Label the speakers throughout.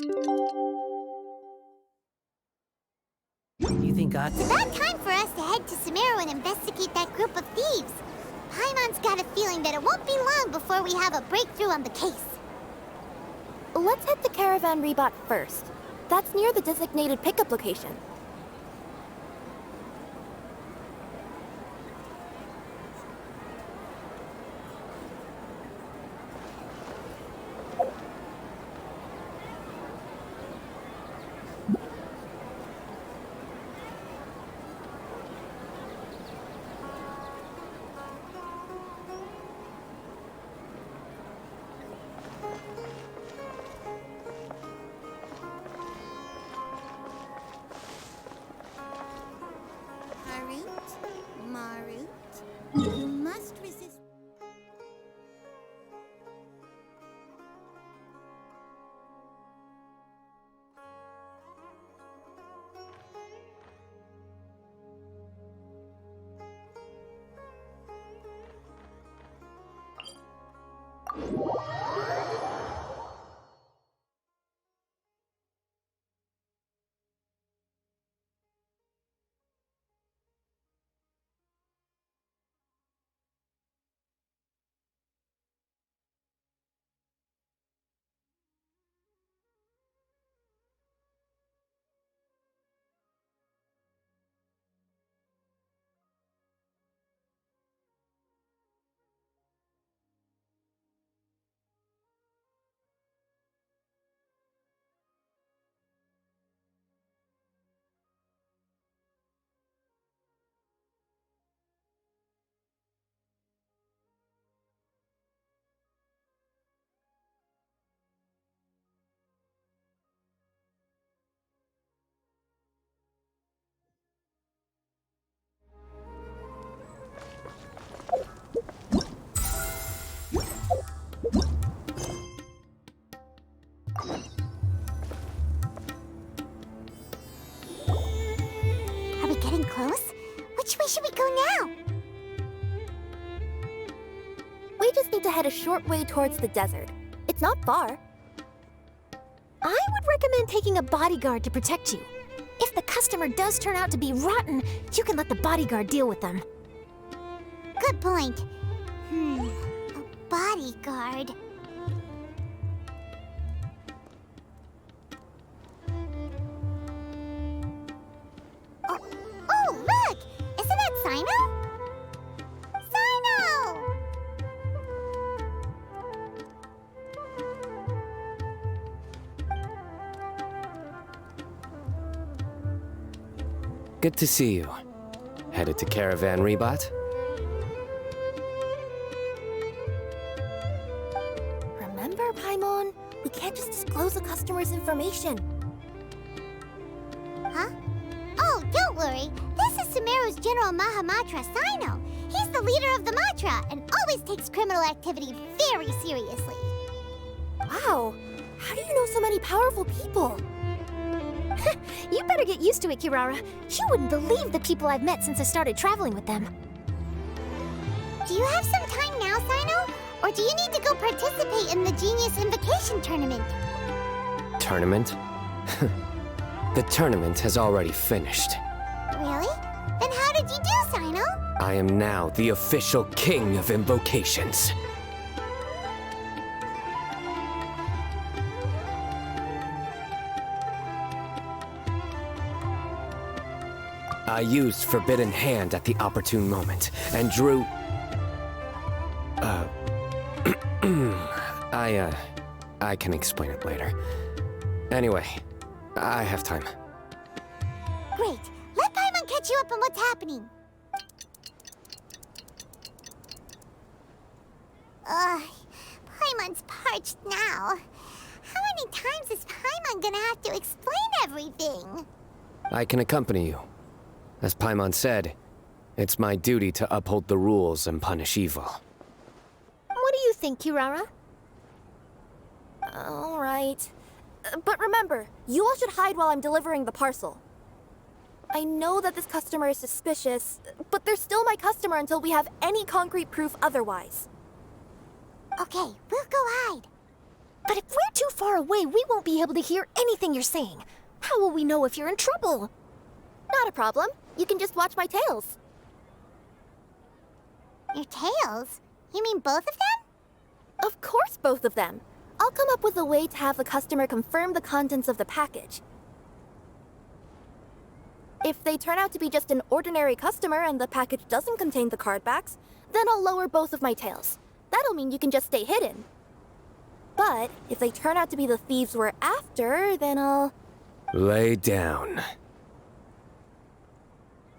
Speaker 1: You think
Speaker 2: It's about time for us to head to Sumeru and investigate that group of thieves. Paimon's got a feeling that it won't be long before we have a breakthrough on the case.
Speaker 3: Let's hit the caravan rebot first. That's near the designated pickup location.
Speaker 2: Marut, you must resist. Are we getting close? Which way should we go now?
Speaker 3: We just need to head a short way towards the desert. It's not far.
Speaker 4: I would recommend taking a bodyguard to protect you. If the customer does turn out to be rotten, you can let the bodyguard deal with them.
Speaker 2: Good point. A bodyguard. Oh, look! Isn't that Sino? Sino!
Speaker 1: Good to see you. Headed to Caravan Rebot?
Speaker 3: Remember, Paimon? We can't just disclose a customer's information.
Speaker 2: Huh? Oh, don't worry. This is Sumeru's General Mahamatra Sino. He's the leader of the Matra and always takes criminal activity very seriously.
Speaker 3: Wow! How do you know so many powerful people?
Speaker 4: You better get used to it, Kirara. You wouldn't believe the people I've met since I started traveling with them.
Speaker 2: Do you have some time now, Sino? Or do you need to go participate in the Genius Invocation Tournament?
Speaker 1: Tournament? The tournament has already finished.
Speaker 2: Really? Then how did you do, Sino?
Speaker 1: I am now the official king of invocations. I used Forbidden Hand at the opportune moment, and drew... I can explain it later. Anyway, I have time.
Speaker 2: Great. Let Paimon catch you up on what's happening. Paimon's parched now. How many times is Paimon gonna have to explain everything?
Speaker 1: I can accompany you. As Paimon said, it's my duty to uphold the rules and punish evil.
Speaker 4: What do you think, Kirara?
Speaker 3: All right. But remember, you all should hide while I'm delivering the parcel. I know that this customer is suspicious, but they're still my customer until we have any concrete proof otherwise.
Speaker 2: Okay, we'll go hide.
Speaker 4: But if we're too far away, we won't be able to hear anything you're saying. How will we know if you're in trouble?
Speaker 3: Not a problem. You can just watch my tails.
Speaker 2: Your tails? You mean both of them?
Speaker 3: Of course, both of them. I'll come up with a way to have the customer confirm the contents of the package. If they turn out to be just an ordinary customer and the package doesn't contain the card backs, then I'll lower both of my tails. That'll mean you can just stay hidden. But if they turn out to be the thieves we're after, then I'll...
Speaker 1: Lay down.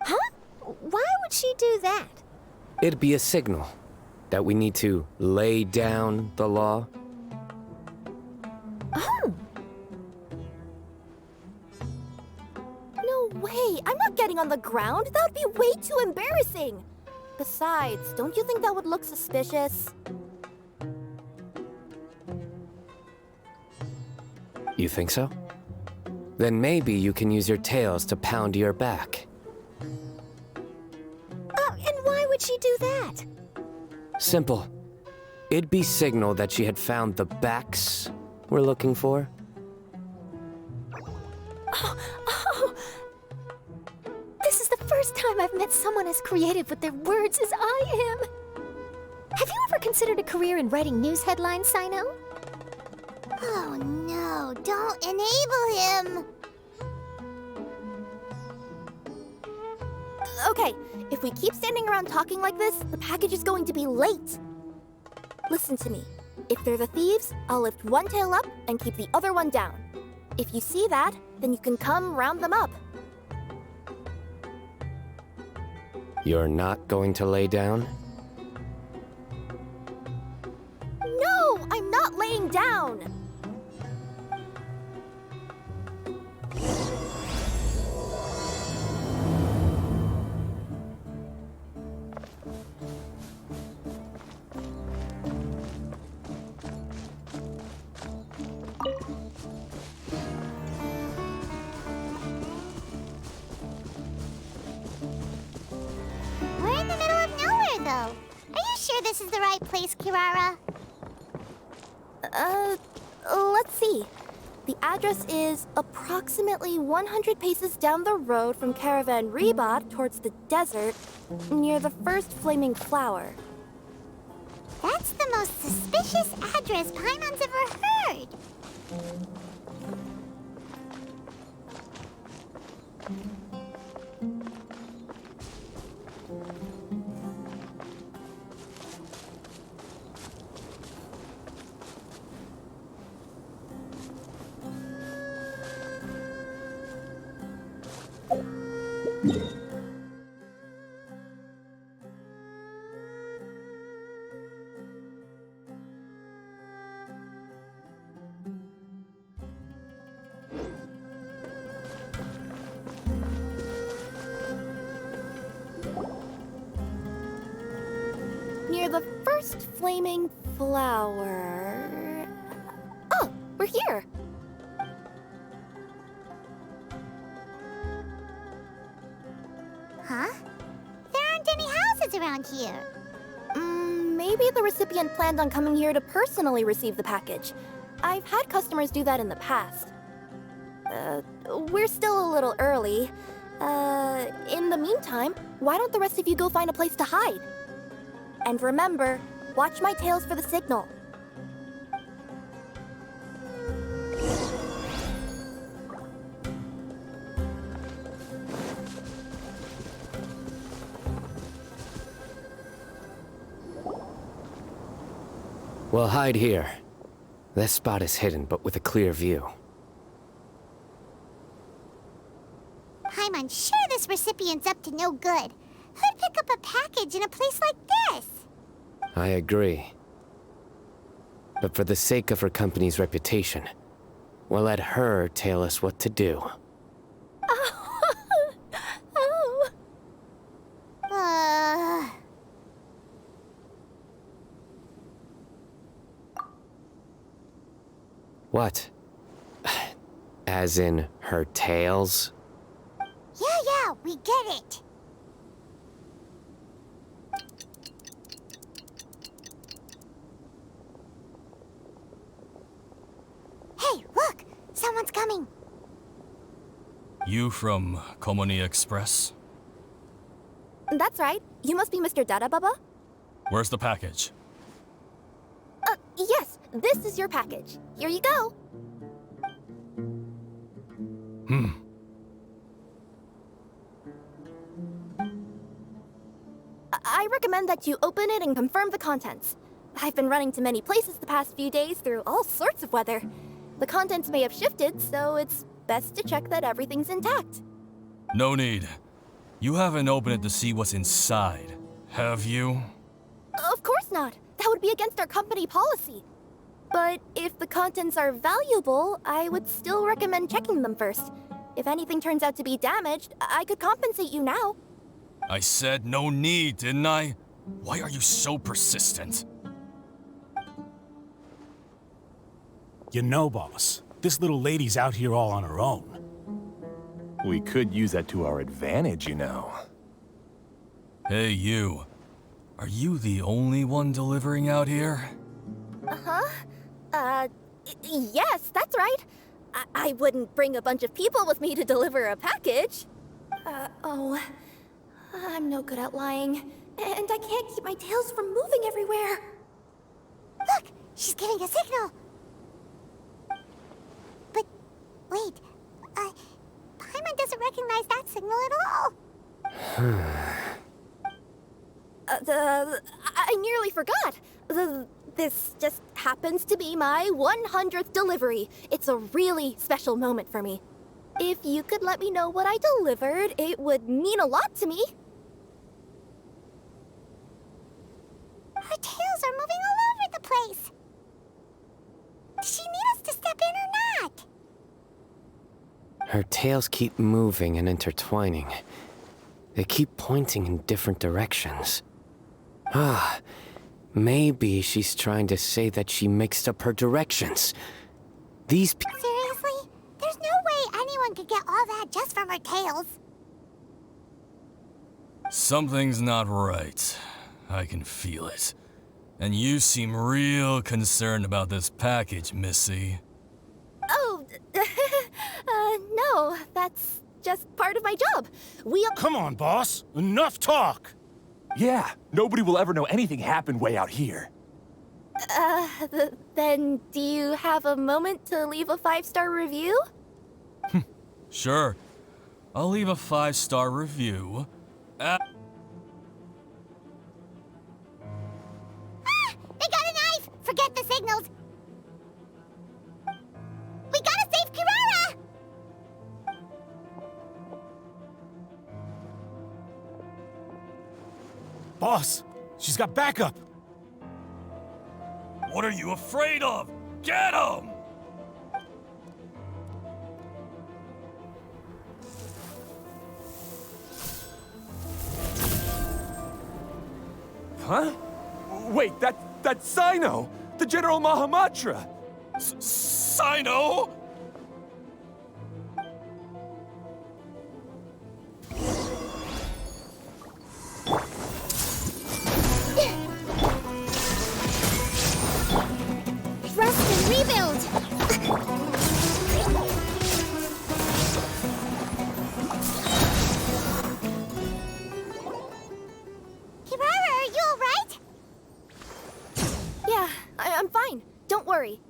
Speaker 4: Huh? Why would she do that?
Speaker 1: It'd be a signal that we need to lay down the law.
Speaker 4: Oh.
Speaker 3: No way! I'm not getting on the ground! That would be way too embarrassing! Besides, don't you think that would look suspicious?
Speaker 1: You think so? Then maybe you can use your tails to pound your back.
Speaker 4: Oh, and why would she do that?
Speaker 1: Simple. It'd be signal that she had found the backs we're looking for.
Speaker 4: Oh. This is the first time I've met someone as creative with their words as I am. Have you ever considered a career in writing news headlines, Sino?
Speaker 2: Oh no, don't enable him!
Speaker 3: Okay, if we keep standing around talking like this, the package is going to be late. Listen to me. If they're the thieves, I'll lift one tail up and keep the other one down. If you see that, then you can come round them up.
Speaker 1: You're not going to lay down?
Speaker 3: No, I'm not laying down!
Speaker 2: We're in the middle of nowhere, though. Are you sure this is the right place, Kirara?
Speaker 3: Let's see. The address is approximately 100 paces down the road from Caravan Reebot towards the desert, near the first flaming flower.
Speaker 2: That's the most suspicious address Paimon's ever heard.
Speaker 3: Near the first flaming flower... Oh, we're here!
Speaker 2: Huh? There aren't any houses around here.
Speaker 3: Maybe the recipient planned on coming here to personally receive the package. I've had customers do that in the past. We're still a little early. In the meantime, why don't the rest of you go find a place to hide? And remember, watch my tails for the signal.
Speaker 1: We'll hide here. This spot is hidden, but with a clear view.
Speaker 2: Paimon's sure this recipient's up to no good. Who'd pick up a package in a place like this?
Speaker 1: I agree. But for the sake of her company's reputation, we'll let her tell us what to do.
Speaker 3: Oh.
Speaker 1: What? As in her tails?
Speaker 2: Yeah, we get it. someone's coming.
Speaker 5: You from Komoni Express?
Speaker 3: That's right. You must be Mr. Dada Baba?
Speaker 5: Where's the package?
Speaker 3: Yes, this is your package. Here you go. I recommend that you open it and confirm the contents. I've been running to many places the past few days through all sorts of weather. The contents may have shifted, so it's best to check that everything's intact.
Speaker 5: No need. You haven't opened it to see what's inside, have you?
Speaker 3: Of course not. That would be against our company policy. But if the contents are valuable, I would still recommend checking them first. If anything turns out to be damaged, I could compensate you now.
Speaker 5: I said no need, didn't I? Why are you so persistent?
Speaker 6: You know, boss, this little lady's out here all on her own.
Speaker 7: We could use that to our advantage, you know.
Speaker 5: Hey, you. Are you the only one delivering out here?
Speaker 3: Yes, that's right. I wouldn't bring a bunch of people with me to deliver a package. I'm no good at lying. And I can't keep my tails from moving everywhere.
Speaker 2: Look, she's giving a signal. But, wait, Paimon doesn't recognize that signal at all.
Speaker 3: I nearly forgot. This just happens to be my 100th delivery. It's a really special moment for me. If you could let me know what I delivered, it would mean a lot to me.
Speaker 2: Her tails are moving all over the place. Does she need us to step in or not?
Speaker 1: Her tails keep moving and intertwining. They keep pointing in different directions. Maybe she's trying to say that she mixed up her directions. These
Speaker 2: Seriously? There's no way anyone could get all that just from her tails.
Speaker 5: Something's not right. I can feel it. And you seem real concerned about this package, Missy.
Speaker 3: Oh, no, that's just part of my job.
Speaker 6: Come on, boss. Enough talk.
Speaker 7: Yeah, nobody will ever know anything happened way out here.
Speaker 3: Then do you have a moment to leave a 5-star review?
Speaker 5: Sure. I'll leave a 5-star review.
Speaker 2: They got a knife! Forget the signals! We gotta save Kirara!
Speaker 6: Boss, she's got backup.
Speaker 5: What are you afraid of? Get him!
Speaker 7: Huh? Wait, that's Sino! The General Mahamatra!
Speaker 5: Sino?
Speaker 2: Rest and rebuild! Kirara, are you alright?
Speaker 3: Yeah, I'm fine. Don't worry.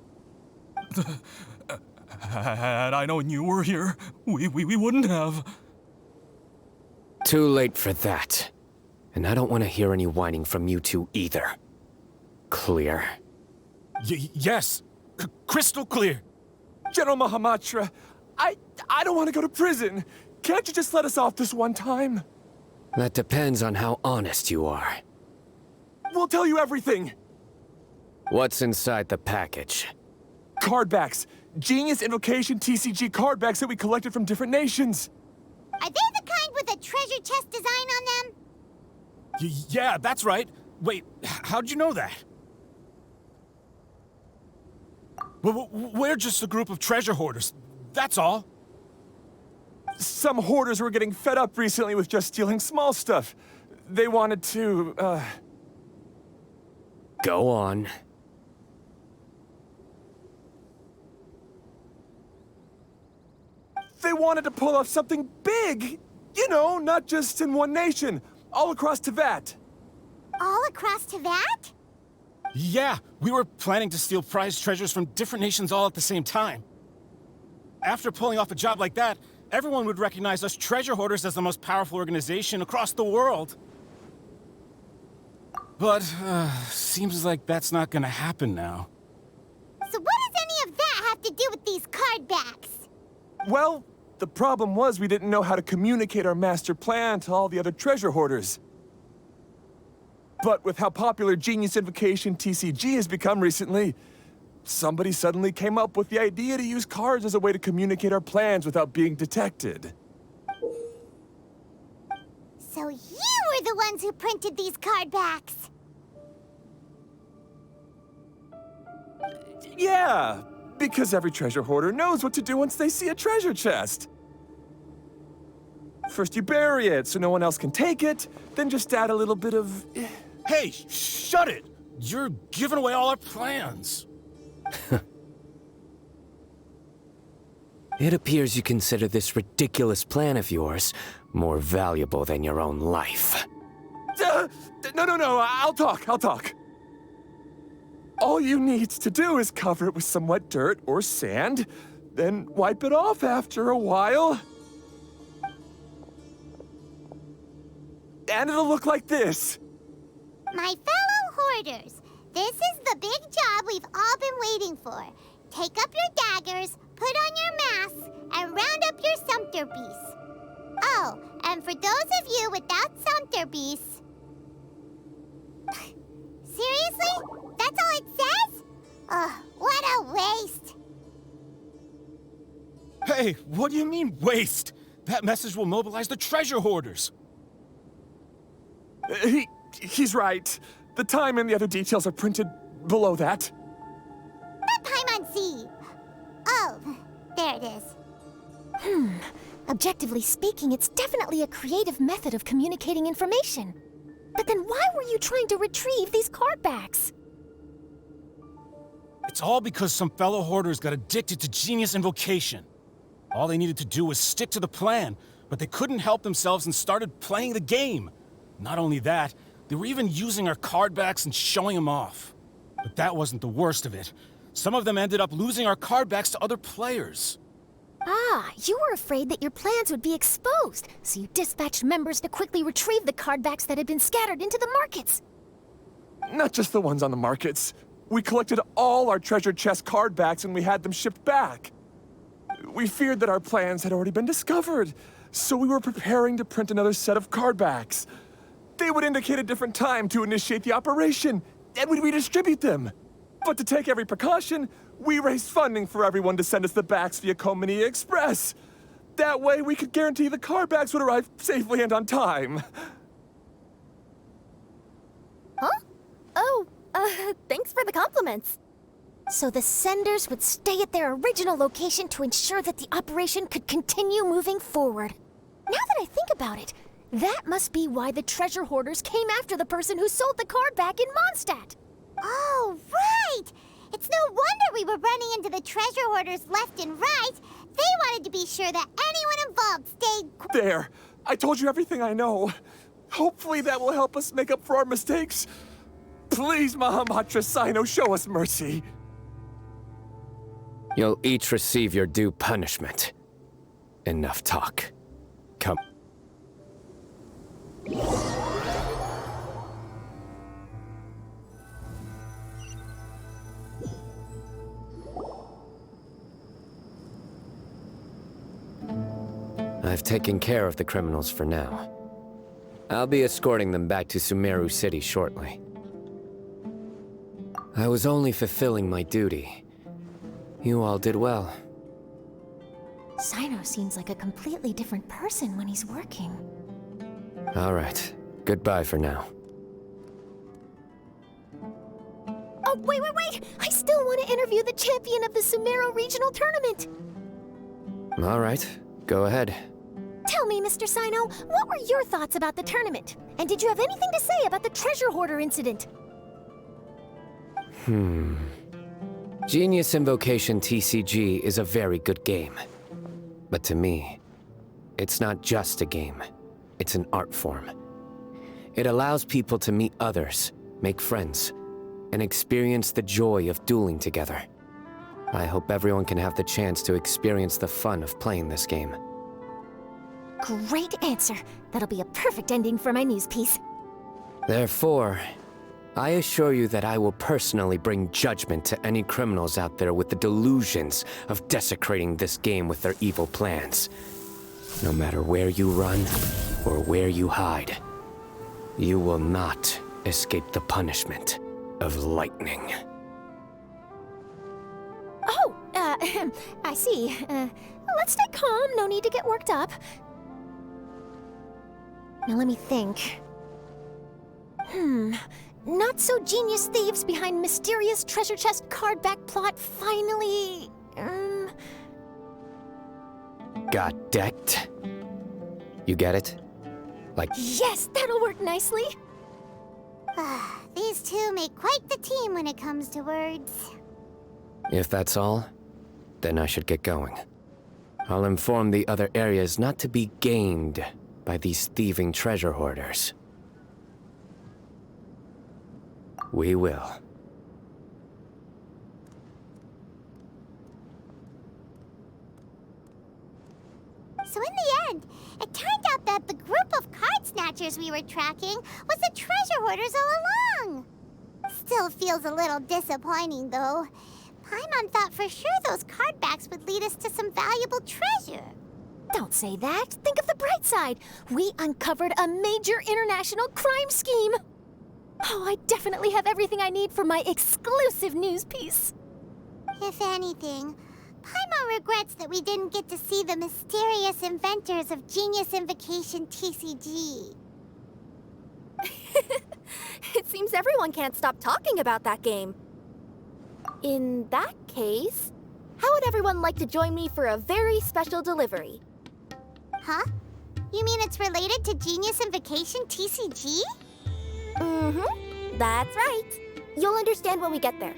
Speaker 5: Had I known you were here, we wouldn't have.
Speaker 1: Too late for that. And I don't want to hear any whining from you two either. Clear?
Speaker 6: Yes. Crystal clear.
Speaker 7: General Mahamatra, I don't want to go to prison. Can't you just let us off this one time?
Speaker 1: That depends on how honest you are.
Speaker 7: We'll tell you everything.
Speaker 1: What's inside the package?
Speaker 7: Card backs. Genius Invocation TCG card backs that we collected from different nations.
Speaker 2: Are they the kind with a treasure chest design on them?
Speaker 6: Yeah, that's right. Wait, how'd you know that? We're just a group of treasure hoarders. That's all.
Speaker 7: Some hoarders were getting fed up recently with just stealing small stuff. They wanted to,
Speaker 1: Go on.
Speaker 7: They wanted to pull off something big. You know, not just in one nation, all across Teyvat.
Speaker 2: All across Teyvat?
Speaker 6: Yeah, we were planning to steal prized treasures from different nations all at the same time. After pulling off a job like that, everyone would recognize us treasure hoarders as the most powerful organization across the world. But, seems like that's not gonna happen now.
Speaker 2: So what does any of that have to do with these card backs?
Speaker 7: Well, the problem was we didn't know how to communicate our master plan to all the other treasure hoarders. But with how popular Genius Invocation TCG has become recently, somebody suddenly came up with the idea to use cards as a way to communicate our plans without being detected.
Speaker 2: So you were the ones who printed these card backs.
Speaker 7: Yeah, because every treasure hoarder knows what to do once they see a treasure chest. First you bury it so no one else can take it, then just add a little bit of...
Speaker 6: Hey, shut it! You're giving away all our plans.
Speaker 1: It appears you consider this ridiculous plan of yours more valuable than your own life.
Speaker 7: No, I'll talk. All you need to do is cover it with some wet dirt or sand, then wipe it off after a while. And it'll look like this.
Speaker 2: My fellow hoarders, this is the big job we've all been waiting for. Take up your daggers, put on your masks, and round up your sumpter beasts. Oh, and for those of you without sumpter beasts... Seriously? That's all it says? Ugh, what a waste.
Speaker 6: Hey, what do you mean, waste? That message will mobilize the treasure hoarders.
Speaker 7: He's right. The time and the other details are printed below that.
Speaker 2: Not Paimon-Z. Oh, there it is.
Speaker 4: Objectively speaking, it's definitely a creative method of communicating information. But then why were you trying to retrieve these card backs?
Speaker 6: It's all because some fellow hoarders got addicted to Genius Invocation. All they needed to do was stick to the plan, but they couldn't help themselves and started playing the game. Not only that, they were even using our card backs and showing them off. But that wasn't the worst of it. Some of them ended up losing our card backs to other players.
Speaker 4: Ah, you were afraid that your plans would be exposed, so you dispatched members to quickly retrieve the card backs that had been scattered into the markets.
Speaker 7: Not just the ones on the markets. We collected all our treasure chest card backs and we had them shipped back. We feared that our plans had already been discovered, so we were preparing to print another set of card backs. They would indicate a different time to initiate the operation, and we'd redistribute them. But to take every precaution, we raised funding for everyone to send us the backs via Komini Express. That way, we could guarantee the card backs would arrive safely and on time.
Speaker 3: Huh? Oh, thanks for the compliments.
Speaker 4: So the senders would stay at their original location to ensure that the operation could continue moving forward. Now that I think about it, that must be why the treasure hoarders came after the person who sold the card back in Mondstadt.
Speaker 2: Oh, right! It's no wonder we were running into the treasure hoarders left and right. They wanted to be sure that anyone involved stayed...
Speaker 7: There. I told you everything I know. Hopefully that will help us make up for our mistakes. Please, Mahamatra Sino, show us mercy.
Speaker 1: You'll each receive your due punishment. Enough talk. Come. I've taken care of the criminals for now. I'll be escorting them back to Sumeru City shortly. I was only fulfilling my duty. You all did well.
Speaker 4: Sino seems like a completely different person when he's working.
Speaker 1: All right. Goodbye for now.
Speaker 4: Oh, wait! I still want to interview the champion of the Sumeru Regional Tournament!
Speaker 1: All right. Go ahead.
Speaker 4: Tell me, Mr. Sino, what were your thoughts about the tournament? And did you have anything to say about the treasure hoarder incident?
Speaker 1: Genius Invocation TCG is a very good game. But to me, it's not just a game. It's an art form. It allows people to meet others, make friends, and experience the joy of dueling together. I hope everyone can have the chance to experience the fun of playing this game.
Speaker 4: Great answer. That'll be a perfect ending for my news piece.
Speaker 1: Therefore, I assure you that I will personally bring judgment to any criminals out there with the delusions of desecrating this game with their evil plans. No matter where you run or where you hide, you will not escape the punishment of lightning.
Speaker 4: Oh, I see. Let's stay calm. No need to get worked up. Now let me think. Not so genius thieves behind mysterious treasure chest card back plot finally...
Speaker 1: Got decked? You get it? Like...
Speaker 4: Yes, that'll work nicely.
Speaker 2: These two make quite the team when it comes to words.
Speaker 1: If that's all, then I should get going. I'll inform the other areas not to be gamed by these thieving treasure hoarders. We will.
Speaker 2: So in the end, it turned out that the group of card snatchers we were tracking was the treasure hoarders all along. Still feels a little disappointing, though. Paimon thought for sure those card backs would lead us to some valuable treasure.
Speaker 4: Don't say that. Think of the bright side. We uncovered a major international crime scheme. Oh, I definitely have everything I need for my exclusive news piece.
Speaker 2: If anything, Paimon regrets that we didn't get to see the mysterious inventors of Genius Invocation TCG.
Speaker 3: It seems everyone can't stop talking about that game. In that case, how would everyone like to join me for a very special delivery?
Speaker 2: Huh? You mean it's related to Genius Invocation TCG?
Speaker 3: Mm-hmm. That's right. You'll understand when we get there.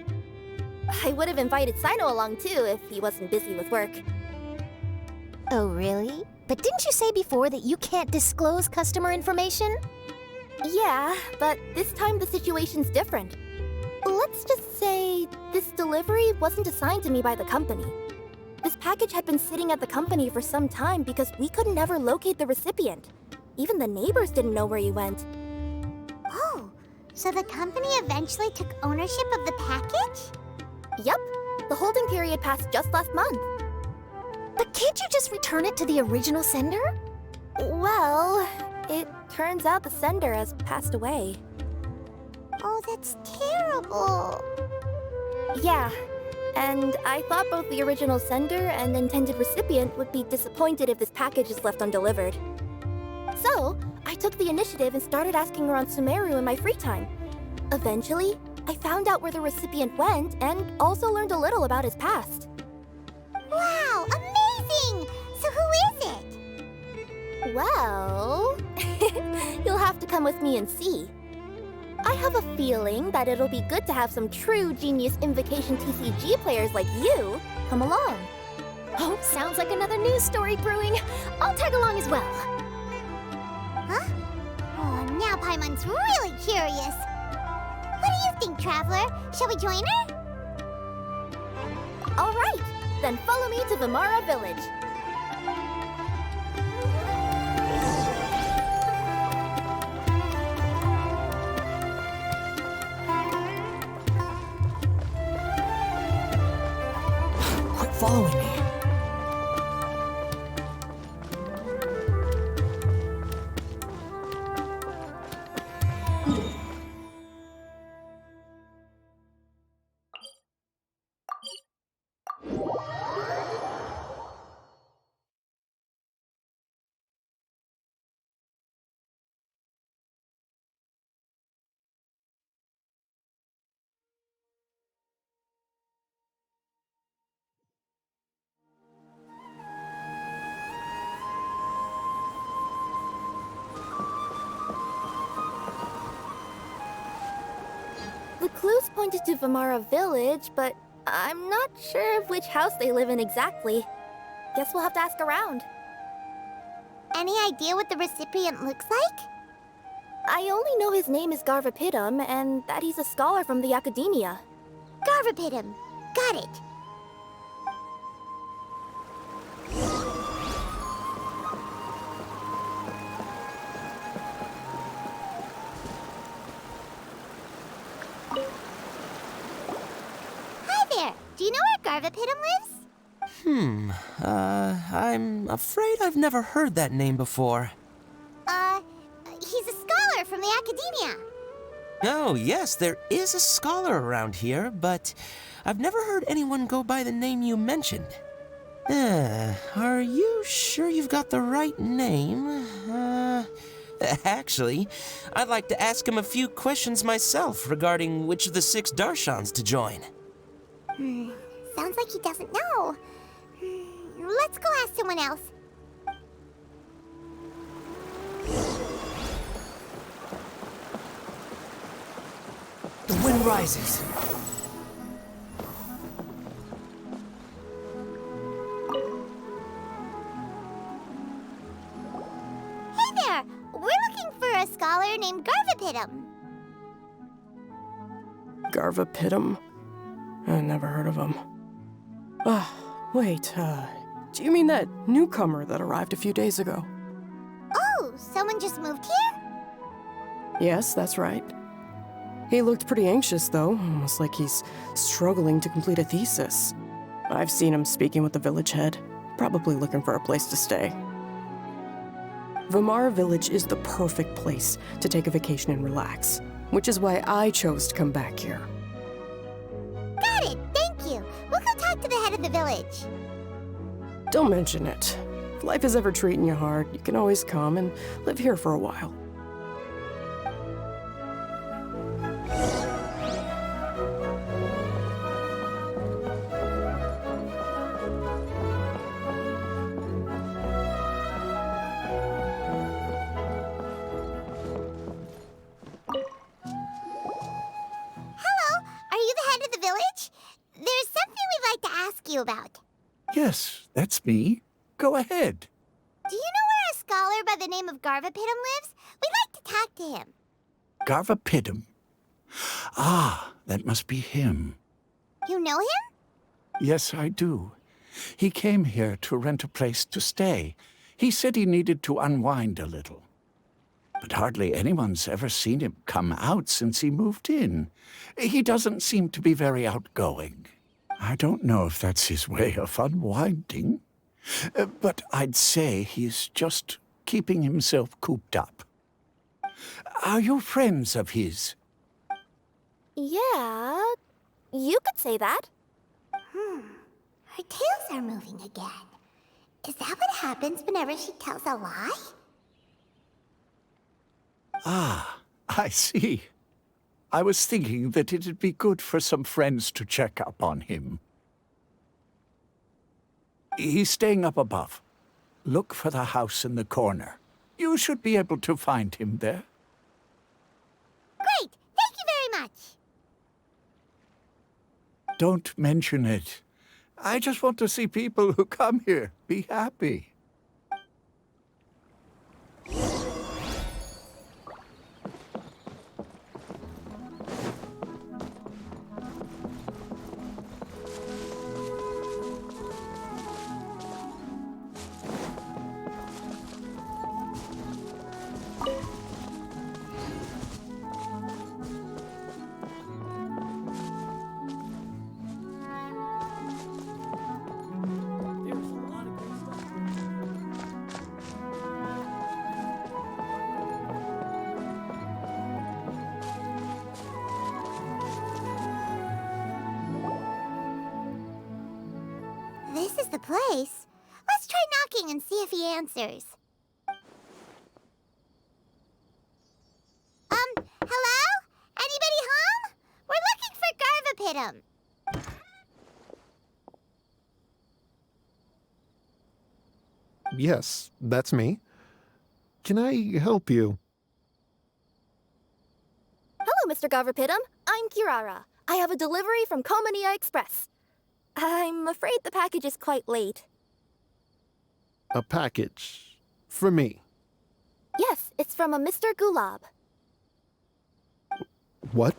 Speaker 3: I would have invited Sino along too if he wasn't busy with work.
Speaker 4: Oh, really? But didn't you say before that you can't disclose customer information?
Speaker 3: Yeah, but this time the situation's different. Let's just say this delivery wasn't assigned to me by the company. This package had been sitting at the company for some time because we could never locate the recipient. Even the neighbors didn't know where he went.
Speaker 2: Oh, so the company eventually took ownership of the package?
Speaker 3: Yup, the holding period passed just last month.
Speaker 4: But can't you just return it to the original sender?
Speaker 3: Well, it turns out the sender has passed away.
Speaker 2: Oh, that's terrible.
Speaker 3: Yeah, and I thought both the original sender and intended recipient would be disappointed if this package is left undelivered. So, I took the initiative and started asking around Sumeru in my free time. Eventually, I found out where the recipient went and also learned a little about his past.
Speaker 2: Wow, amazing! So who is it?
Speaker 3: Well, you'll have to come with me and see. I have a feeling that it'll be good to have some true Genius Invocation TCG players like you come along.
Speaker 4: Oh, sounds like another news story brewing. I'll tag along as well.
Speaker 2: Huh? Oh, now Paimon's really curious. What do you think, Traveler? Shall we join her?
Speaker 3: All right, then follow me to Vimara Village.
Speaker 8: Quit following me.
Speaker 3: The clues pointed to Vimara Village, but I'm not sure of which house they live in exactly. Guess we'll have to ask around.
Speaker 2: Any idea what the recipient looks like?
Speaker 3: I only know his name is Garvapidum and that he's a scholar from the academia.
Speaker 2: Garvapidum. Got it. Hi there. Do you know where Garvapidum lives?
Speaker 8: I'm afraid I've never heard that name before.
Speaker 2: He's a scholar from the academia.
Speaker 8: Oh, yes, there is a scholar around here, but I've never heard anyone go by the name you mentioned. Are you sure you've got the right name? Actually, I'd like to ask him a few questions myself regarding which of the 6 Darshans to join.
Speaker 2: Sounds like he doesn't know. Let's go ask someone else.
Speaker 8: The wind rises.
Speaker 2: Hey there! We're looking for a scholar named Garvapidum.
Speaker 9: Garvapidum? I never heard of him. Wait, do you mean that newcomer that arrived a few days ago?
Speaker 2: Oh, someone just moved here?
Speaker 9: Yes, that's right. He looked pretty anxious, though, almost like he's struggling to complete a thesis. I've seen him speaking with the village head, probably looking for a place to stay. Vamara Village is the perfect place to take a vacation and relax, which is why I chose to come back here.
Speaker 2: Got it, thank you. We'll go talk to the head of the village.
Speaker 9: Don't mention it. If life is ever treating you hard, you can always come and live here for a while.
Speaker 2: Hello, are you the head of the village? There's something we'd like to ask you about.
Speaker 10: Yes, that's me. Go ahead.
Speaker 2: Do you know where a scholar by the name of Garvapidum lives? We'd like to talk to him.
Speaker 10: Garvapidum. Ah, that must be him.
Speaker 2: You know him?
Speaker 10: Yes, I do. He came here to rent a place to stay. He said he needed to unwind a little. But hardly anyone's ever seen him come out since he moved in. He doesn't seem to be very outgoing. I don't know if that's his way of unwinding, but I'd say he's just keeping himself cooped up. Are you friends of his?
Speaker 3: Yeah, you could say that.
Speaker 2: Her tails are moving again. Is that what happens whenever she tells a lie?
Speaker 10: Ah, I see. I was thinking that it'd be good for some friends to check up on him. He's staying up above. Look for the house in the corner. You should be able to find him there.
Speaker 2: Great! Thank you very much!
Speaker 10: Don't mention it. I just want to see people who come here be happy.
Speaker 2: This is the place. Let's try knocking and see if he answers. Hello? Anybody home? We're looking for Garvapidum.
Speaker 11: Yes, that's me. Can I help you?
Speaker 3: Hello, Mr. Garvapidum. I'm Kirara. I have a delivery from Komania Express. I'm afraid the package is quite late.
Speaker 11: A package. For me.
Speaker 3: Yes, it's from a Mr. Gulab.
Speaker 11: What?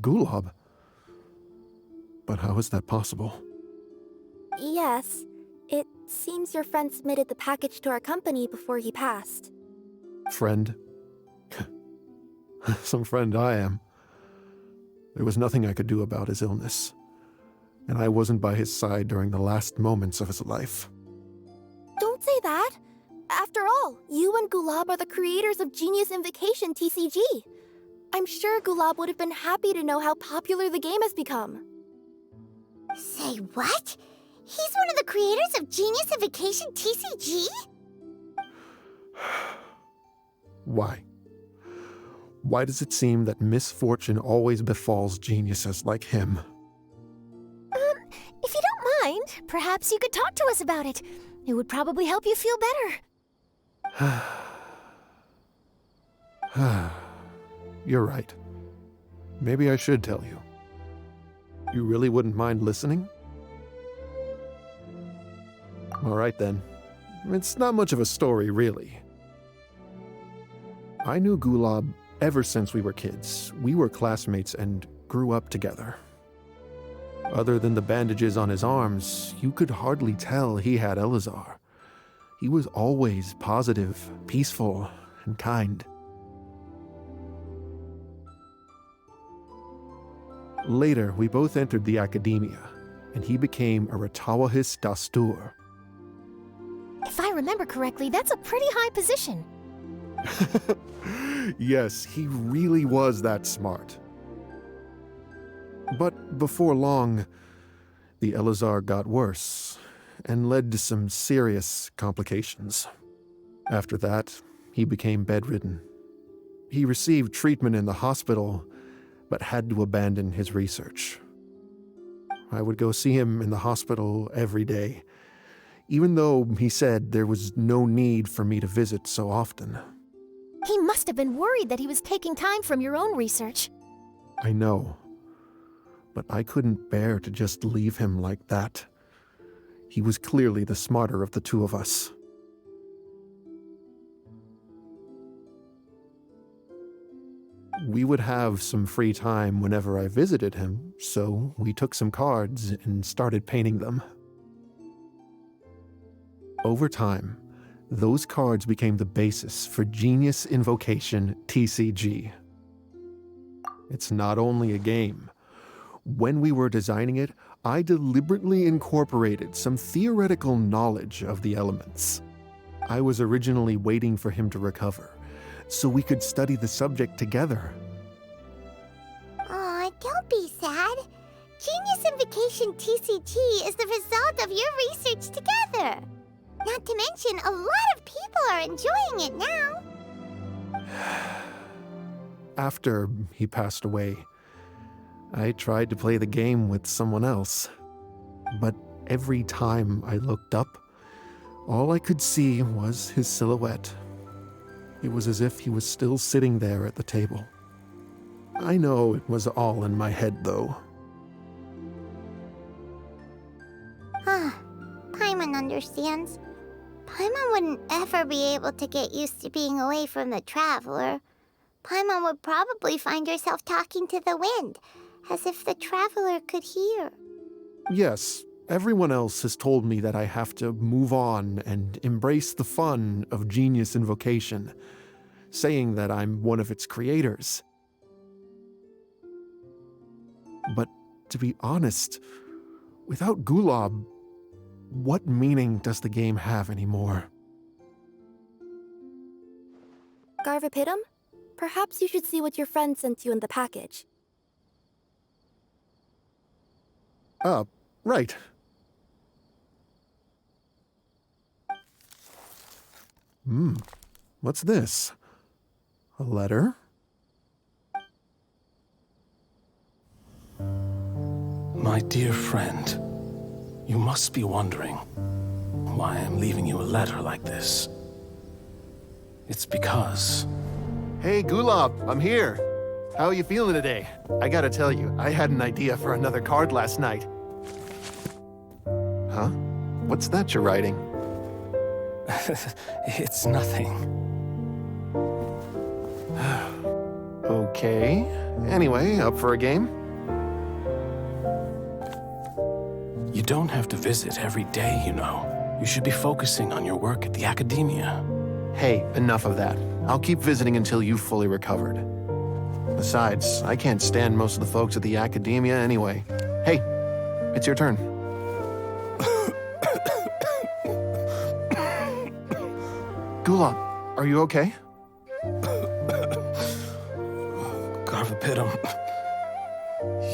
Speaker 11: Gulab? But how is that possible?
Speaker 3: Yes, it seems your friend submitted the package to our company before he passed.
Speaker 11: Friend? Some friend I am. There was nothing I could do about his illness, and I wasn't by his side during the last moments of his life.
Speaker 3: Don't say that. After all, you and Gulab are the creators of Genius Invocation TCG. I'm sure Gulab would have been happy to know how popular the game has become.
Speaker 2: Say what? He's one of the creators of Genius Invocation TCG?
Speaker 11: Why? Why does it seem that misfortune always befalls geniuses like him?
Speaker 4: If you don't mind, perhaps you could talk to us about it. It would probably help you feel better.
Speaker 11: You're right. Maybe I should tell you. You really wouldn't mind listening? All right then. It's not much of a story, really. I knew Gulab ever since we were kids. We were classmates and grew up together. Other than the bandages on his arms, you could hardly tell he had Elazar. He was always positive, peaceful, and kind. Later, we both entered the academia, and he became a Ratawahis Dastur.
Speaker 4: If I remember correctly, that's a pretty high position.
Speaker 11: Yes, he really was that smart. But before long, the Elazar got worse and led to some serious complications. After that, he became bedridden. He received treatment in the hospital, but had to abandon his research. I would go see him in the hospital every day, even though he said there was no need for me to visit so often.
Speaker 4: He must have been worried that he was taking time from your own research.
Speaker 11: I know, but I couldn't bear to just leave him like that. He was clearly the smarter of the two of us. We would have some free time whenever I visited him, so we took some cards and started painting them. Over time, those cards became the basis for Genius Invocation TCG. It's not only a game. When we were designing it, I deliberately incorporated some theoretical knowledge of the elements. I was originally waiting for him to recover, so we could study the subject together.
Speaker 2: Aw, don't be sad. Genius Invocation TCG is the result of your research together. Not to mention, a lot of people are enjoying it now.
Speaker 11: After he passed away, I tried to play the game with someone else. But every time I looked up, all I could see was his silhouette. It was as if he was still sitting there at the table. I know it was all in my head, though.
Speaker 2: Paimon understands. Paimon wouldn't ever be able to get used to being away from the Traveler. Paimon would probably find herself talking to the wind, as if the Traveler could hear.
Speaker 11: Yes, everyone else has told me that I have to move on and embrace the fun of Genius Invocation, saying that I'm one of its creators. But to be honest, without Gulab, what meaning does the game have anymore?
Speaker 3: Garvapidum, perhaps you should see what your friend sent you in the package.
Speaker 11: Right. What's this? A letter?
Speaker 6: My dear friend, you must be wondering why I'm leaving you a letter like this. It's because...
Speaker 11: Hey, Gulab, I'm here. How are you feeling today? I gotta tell you, I had an idea for another card last night. Huh? What's that you're writing?
Speaker 6: It's nothing.
Speaker 11: Okay. Anyway, up for a game?
Speaker 6: You don't have to visit every day, you know. You should be focusing on your work at the academia.
Speaker 11: Hey, enough of that. I'll keep visiting until you've fully recovered. Besides, I can't stand most of the folks at the academia anyway. Hey, it's your turn. Gulab, are you okay?
Speaker 6: Garvapidum,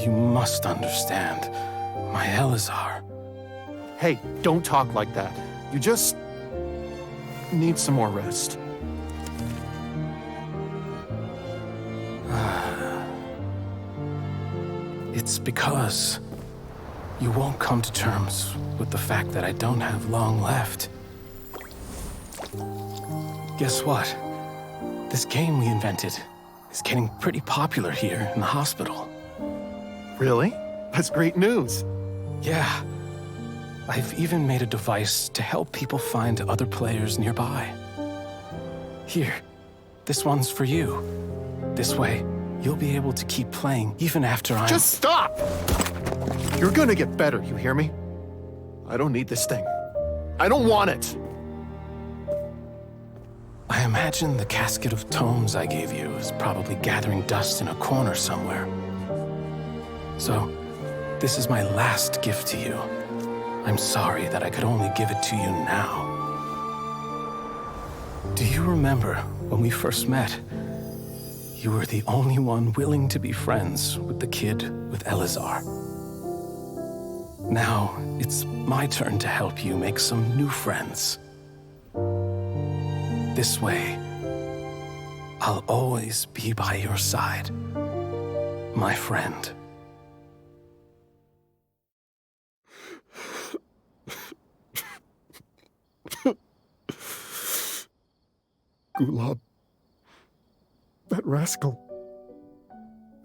Speaker 6: you must understand. My Elazar.
Speaker 11: Hey, don't talk like that. You just need some more rest.
Speaker 6: It's because you won't come to terms with the fact that I don't have long left. Guess what? This game we invented is getting pretty popular here in the hospital.
Speaker 11: Really? That's great news.
Speaker 6: Yeah. I've even made a device to help people find other players nearby. Here, this one's for you. This way, you'll be able to keep playing even after I'm—
Speaker 11: Just stop! You're gonna get better, you hear me? I don't need this thing. I don't want it!
Speaker 6: I imagine the casket of tomes I gave you is probably gathering dust in a corner somewhere. So, this is my last gift to you. I'm sorry that I could only give it to you now. Do you remember when we first met? You were the only one willing to be friends with the kid with Elazar. Now, it's my turn to help you make some new friends. This way, I'll always be by your side, my friend.
Speaker 11: Gulab. That rascal.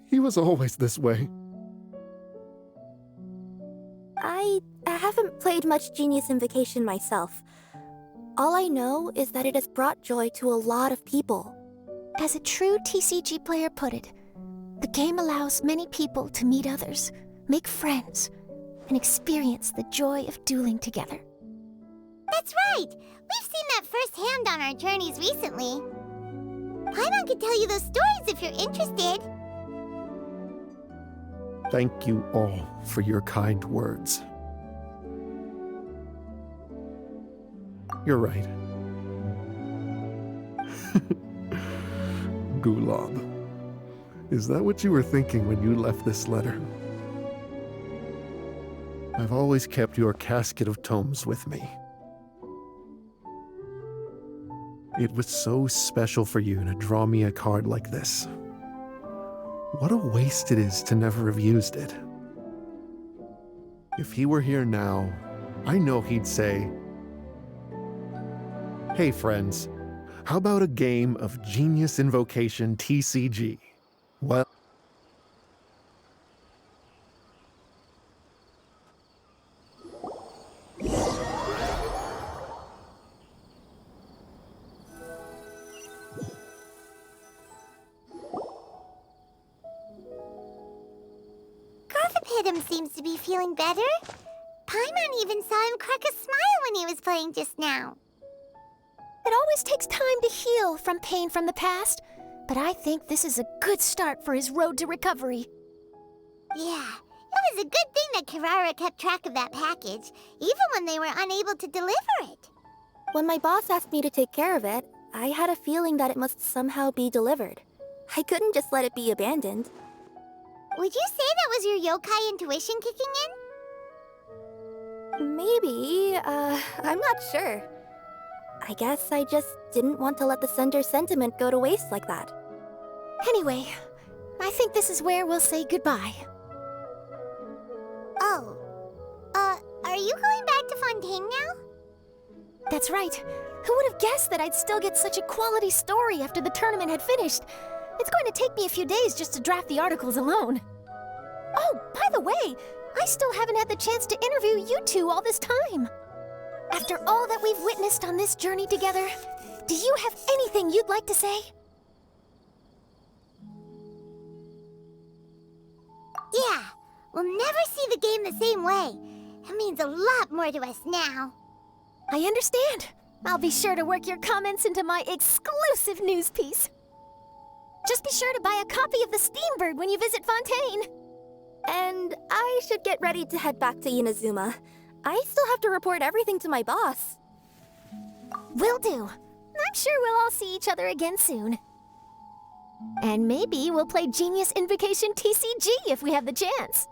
Speaker 11: He was always this way.
Speaker 3: I haven't played much Genius Invocation myself. All I know is that it has brought joy to a lot of people.
Speaker 4: As a true TCG player put it, the game allows many people to meet others, make friends, and experience the joy of dueling together.
Speaker 2: That's right! We've seen that firsthand on our journeys recently. Paimon could tell you those stories if you're interested.
Speaker 11: Thank you all for your kind words. You're right. Gulab. Is that what you were thinking when you left this letter? I've always kept your casket of tomes with me. It was so special for you to draw me a card like this. What a waste it is to never have used it. If he were here now, I know he'd say, "Hey friends, how about a game of Genius Invocation TCG?" Well,
Speaker 2: Garvapidum seems to be feeling better. Paimon even saw him crack a smile when he was playing just now.
Speaker 4: It always takes time to heal from pain from the past, but I think this is a good start for his road to recovery.
Speaker 2: Yeah, it was a good thing that Kirara kept track of that package, even when they were unable to deliver it.
Speaker 3: When my boss asked me to take care of it, I had a feeling that it must somehow be delivered. I couldn't just let it be abandoned.
Speaker 2: Would you say that was your yokai intuition kicking in?
Speaker 3: Maybe, I'm not sure. I guess I just didn't want to let the sender's sentiment go to waste like that.
Speaker 4: Anyway, I think this is where we'll say goodbye.
Speaker 2: Oh. Are you going back to Fontaine now?
Speaker 4: That's right. Who would have guessed that I'd still get such a quality story after the tournament had finished? It's going to take me a few days just to draft the articles alone. Oh, by the way, I still haven't had the chance to interview you two all this time. After all that we've witnessed on this journey together, do you have anything you'd like to say?
Speaker 2: Yeah, we'll never see the game the same way. It means a lot more to us now.
Speaker 4: I understand. I'll be sure to work your comments into my exclusive news piece. Just be sure to buy a copy of the Steambird when you visit Fontaine.
Speaker 3: And I should get ready to head back to Inazuma. I still have to report everything to my boss.
Speaker 4: Will do. I'm sure we'll all see each other again soon. And maybe we'll play Genius Invocation TCG if we have the chance.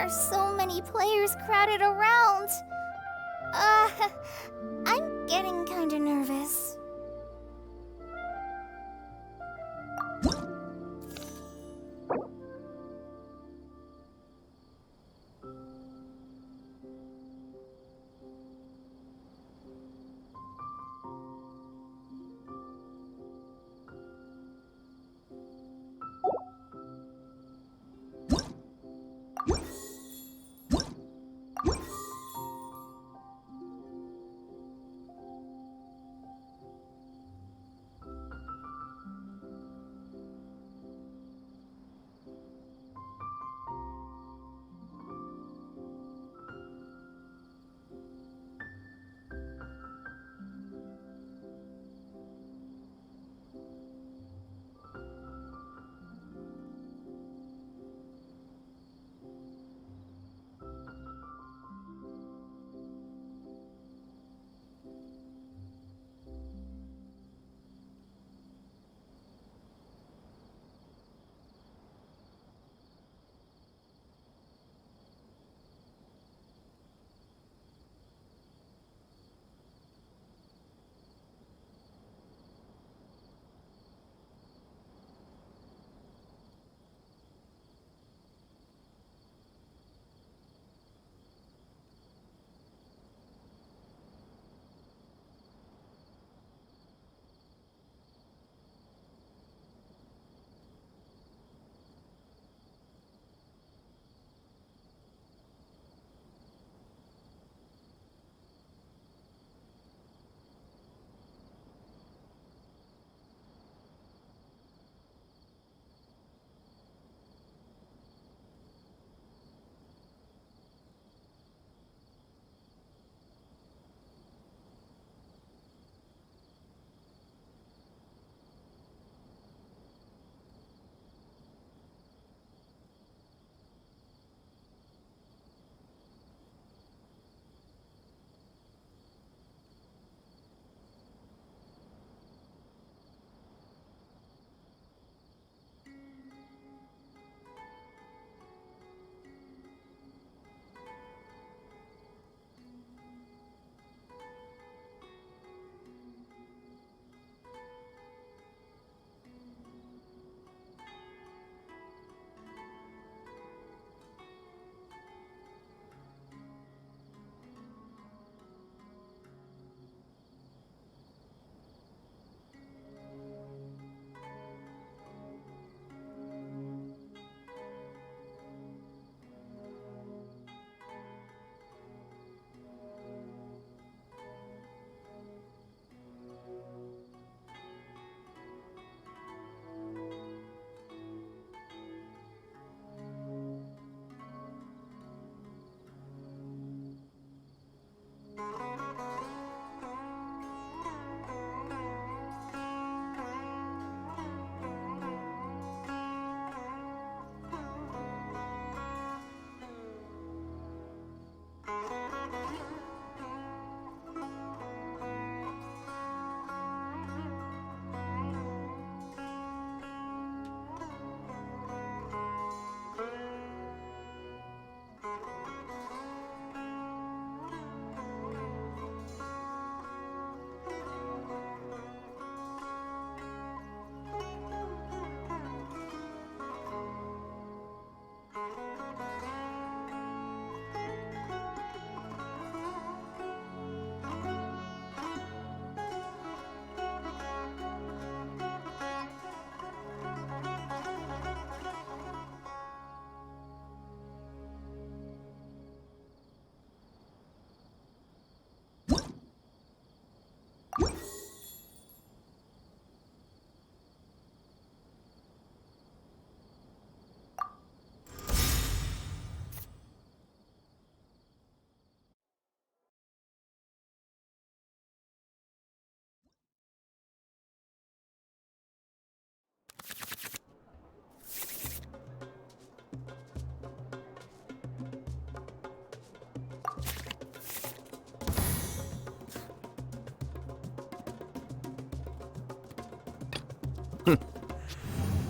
Speaker 2: There's so many players crowded around. I'm getting kinda nervous.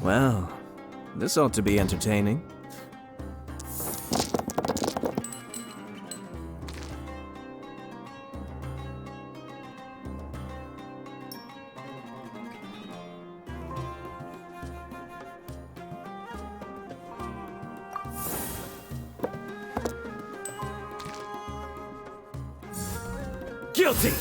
Speaker 12: Well, this ought to be entertaining.
Speaker 1: Guilty!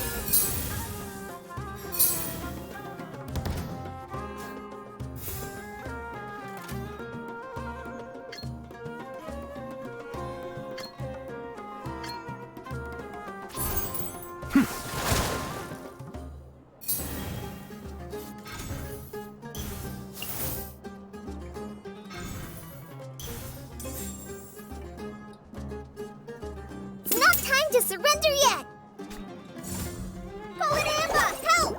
Speaker 2: It's not time to surrender yet! Call it ambush! Help!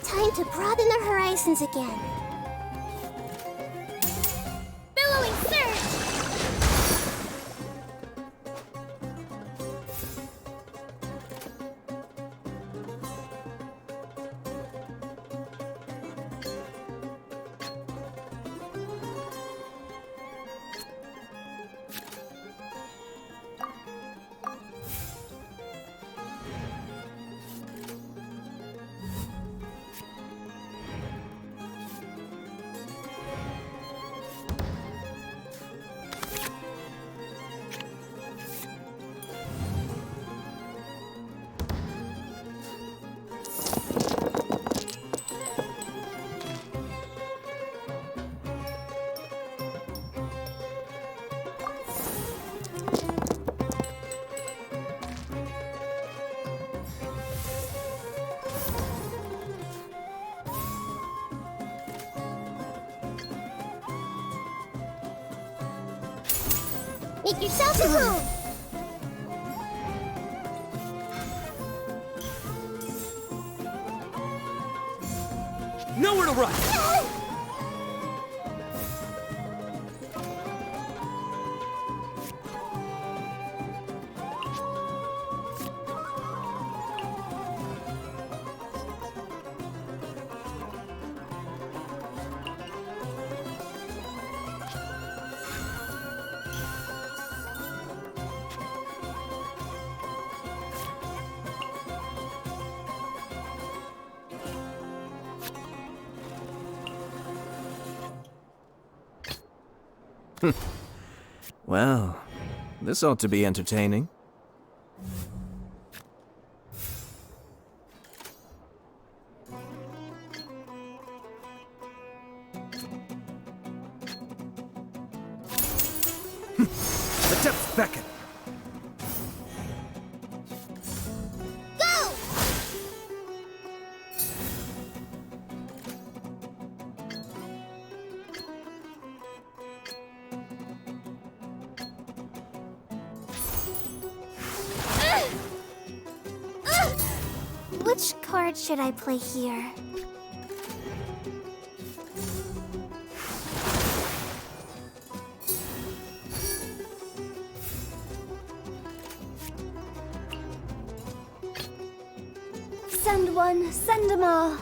Speaker 2: Time to broaden the horizons again. Billowing surge! Make yourself at home!
Speaker 1: Nowhere to run!
Speaker 12: Well, this ought to be entertaining. The depths beckon.
Speaker 2: Go! Which card should I play here? Send one, send them all.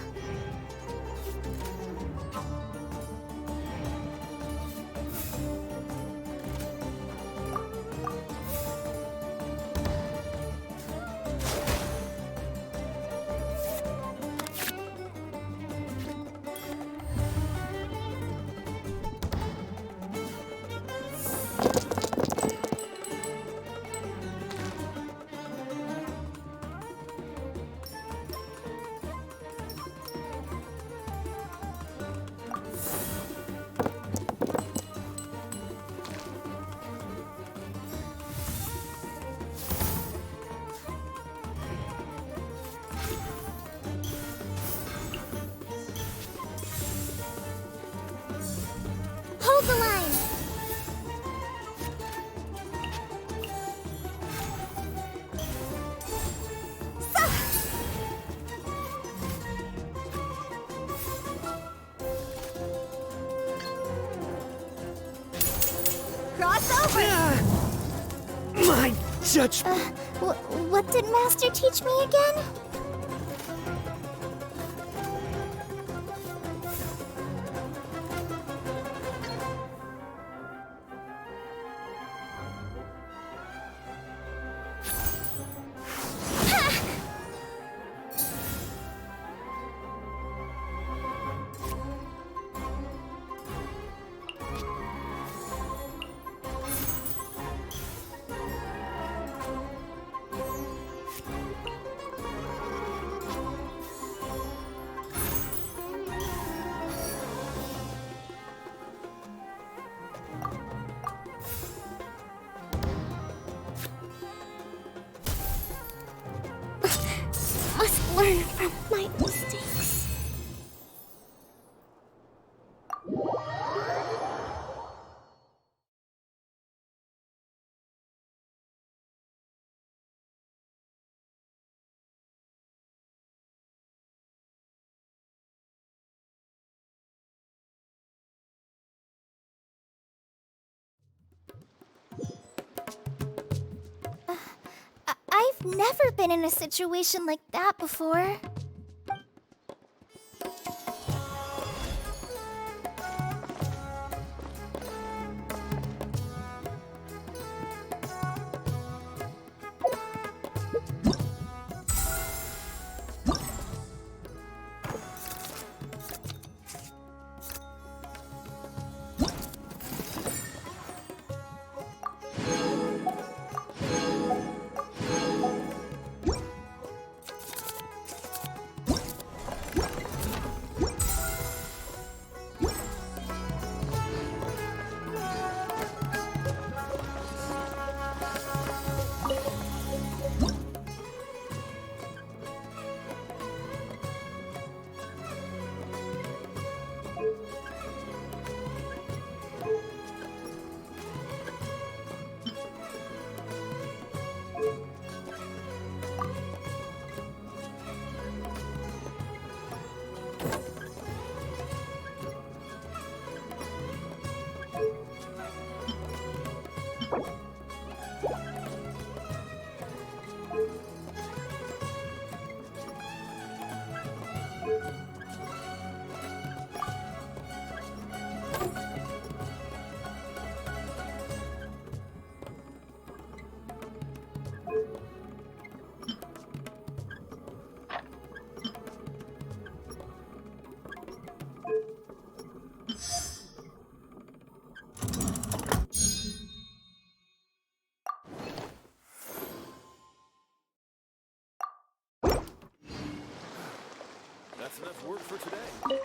Speaker 3: Class over!
Speaker 1: My judgment.
Speaker 2: What did Master teach me again? Must learn from my mistakes. I've never been in a situation like that before.
Speaker 11: That's enough work for today.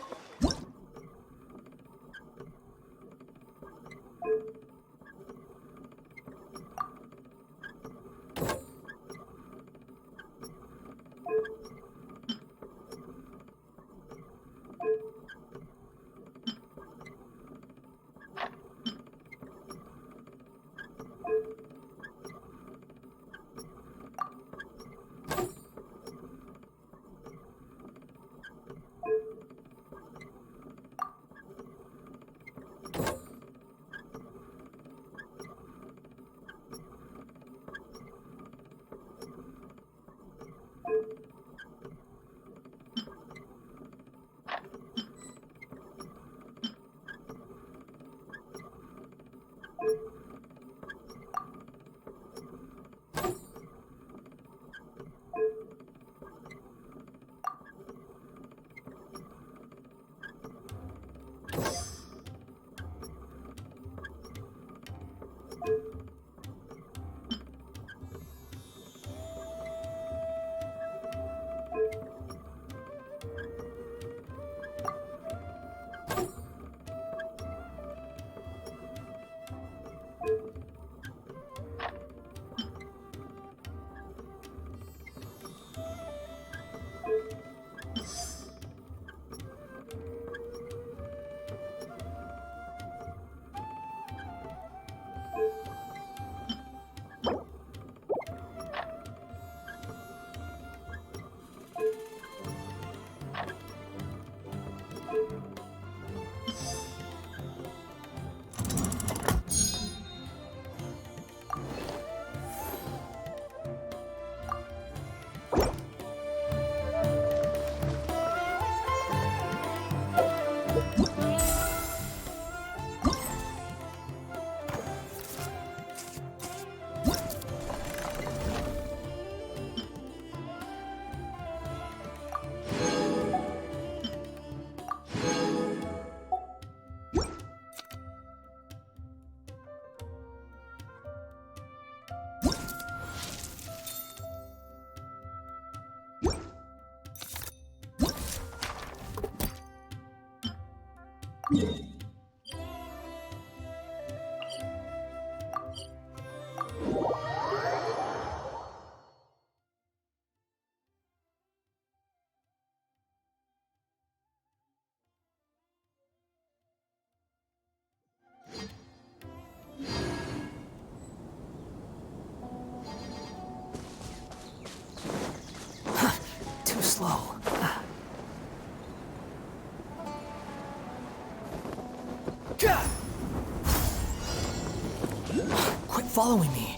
Speaker 9: following me.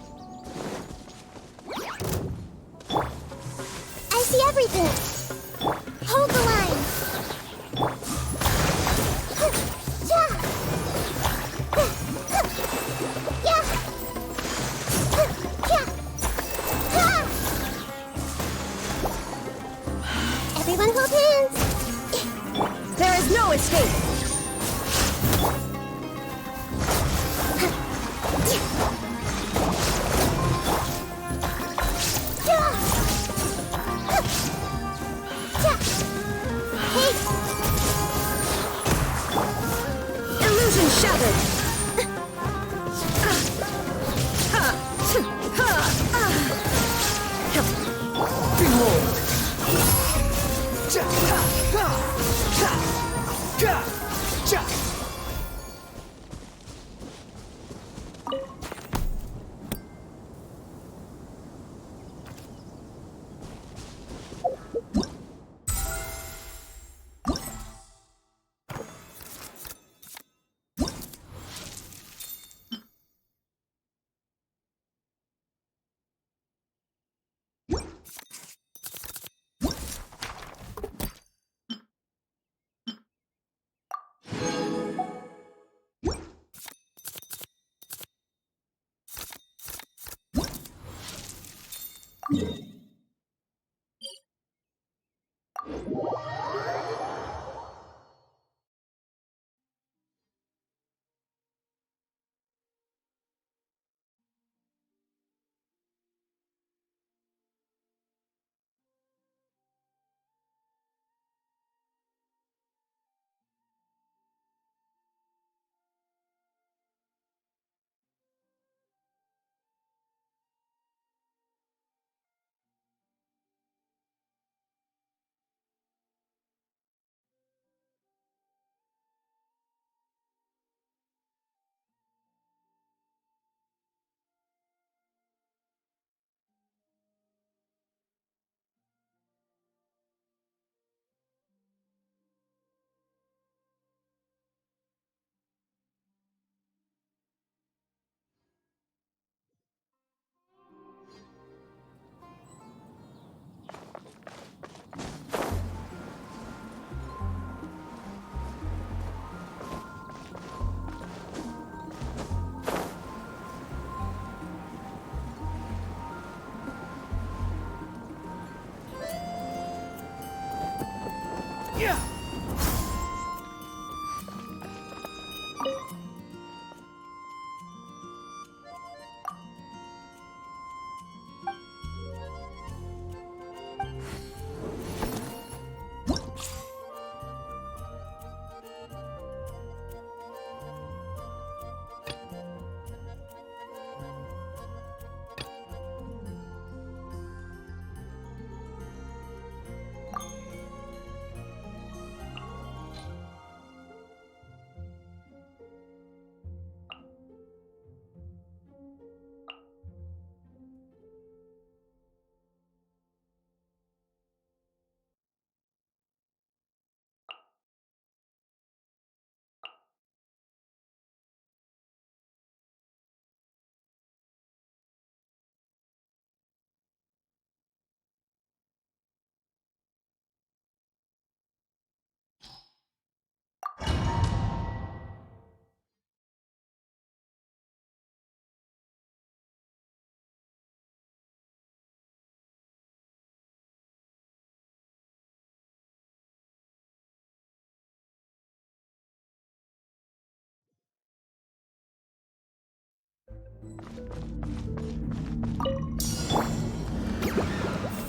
Speaker 2: I see everything. Hold the line. Everyone hold hands.
Speaker 4: There is no escape! Illusion shattered!
Speaker 9: Behold!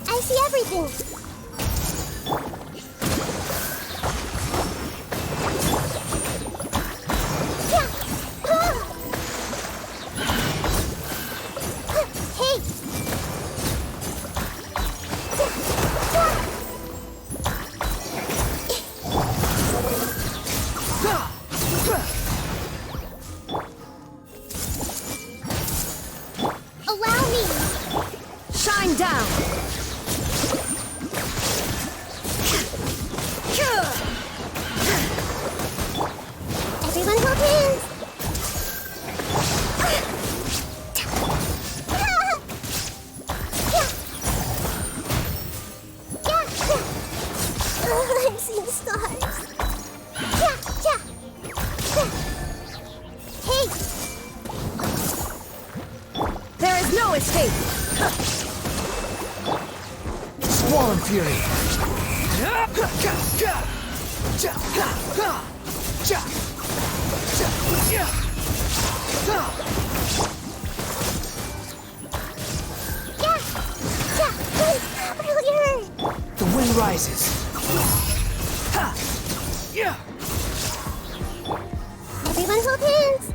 Speaker 2: I see everything. Hey!
Speaker 4: Allow me! Shine down! no escape!
Speaker 13: Swollen Fury! The wind rises.
Speaker 2: Everyone hold hands.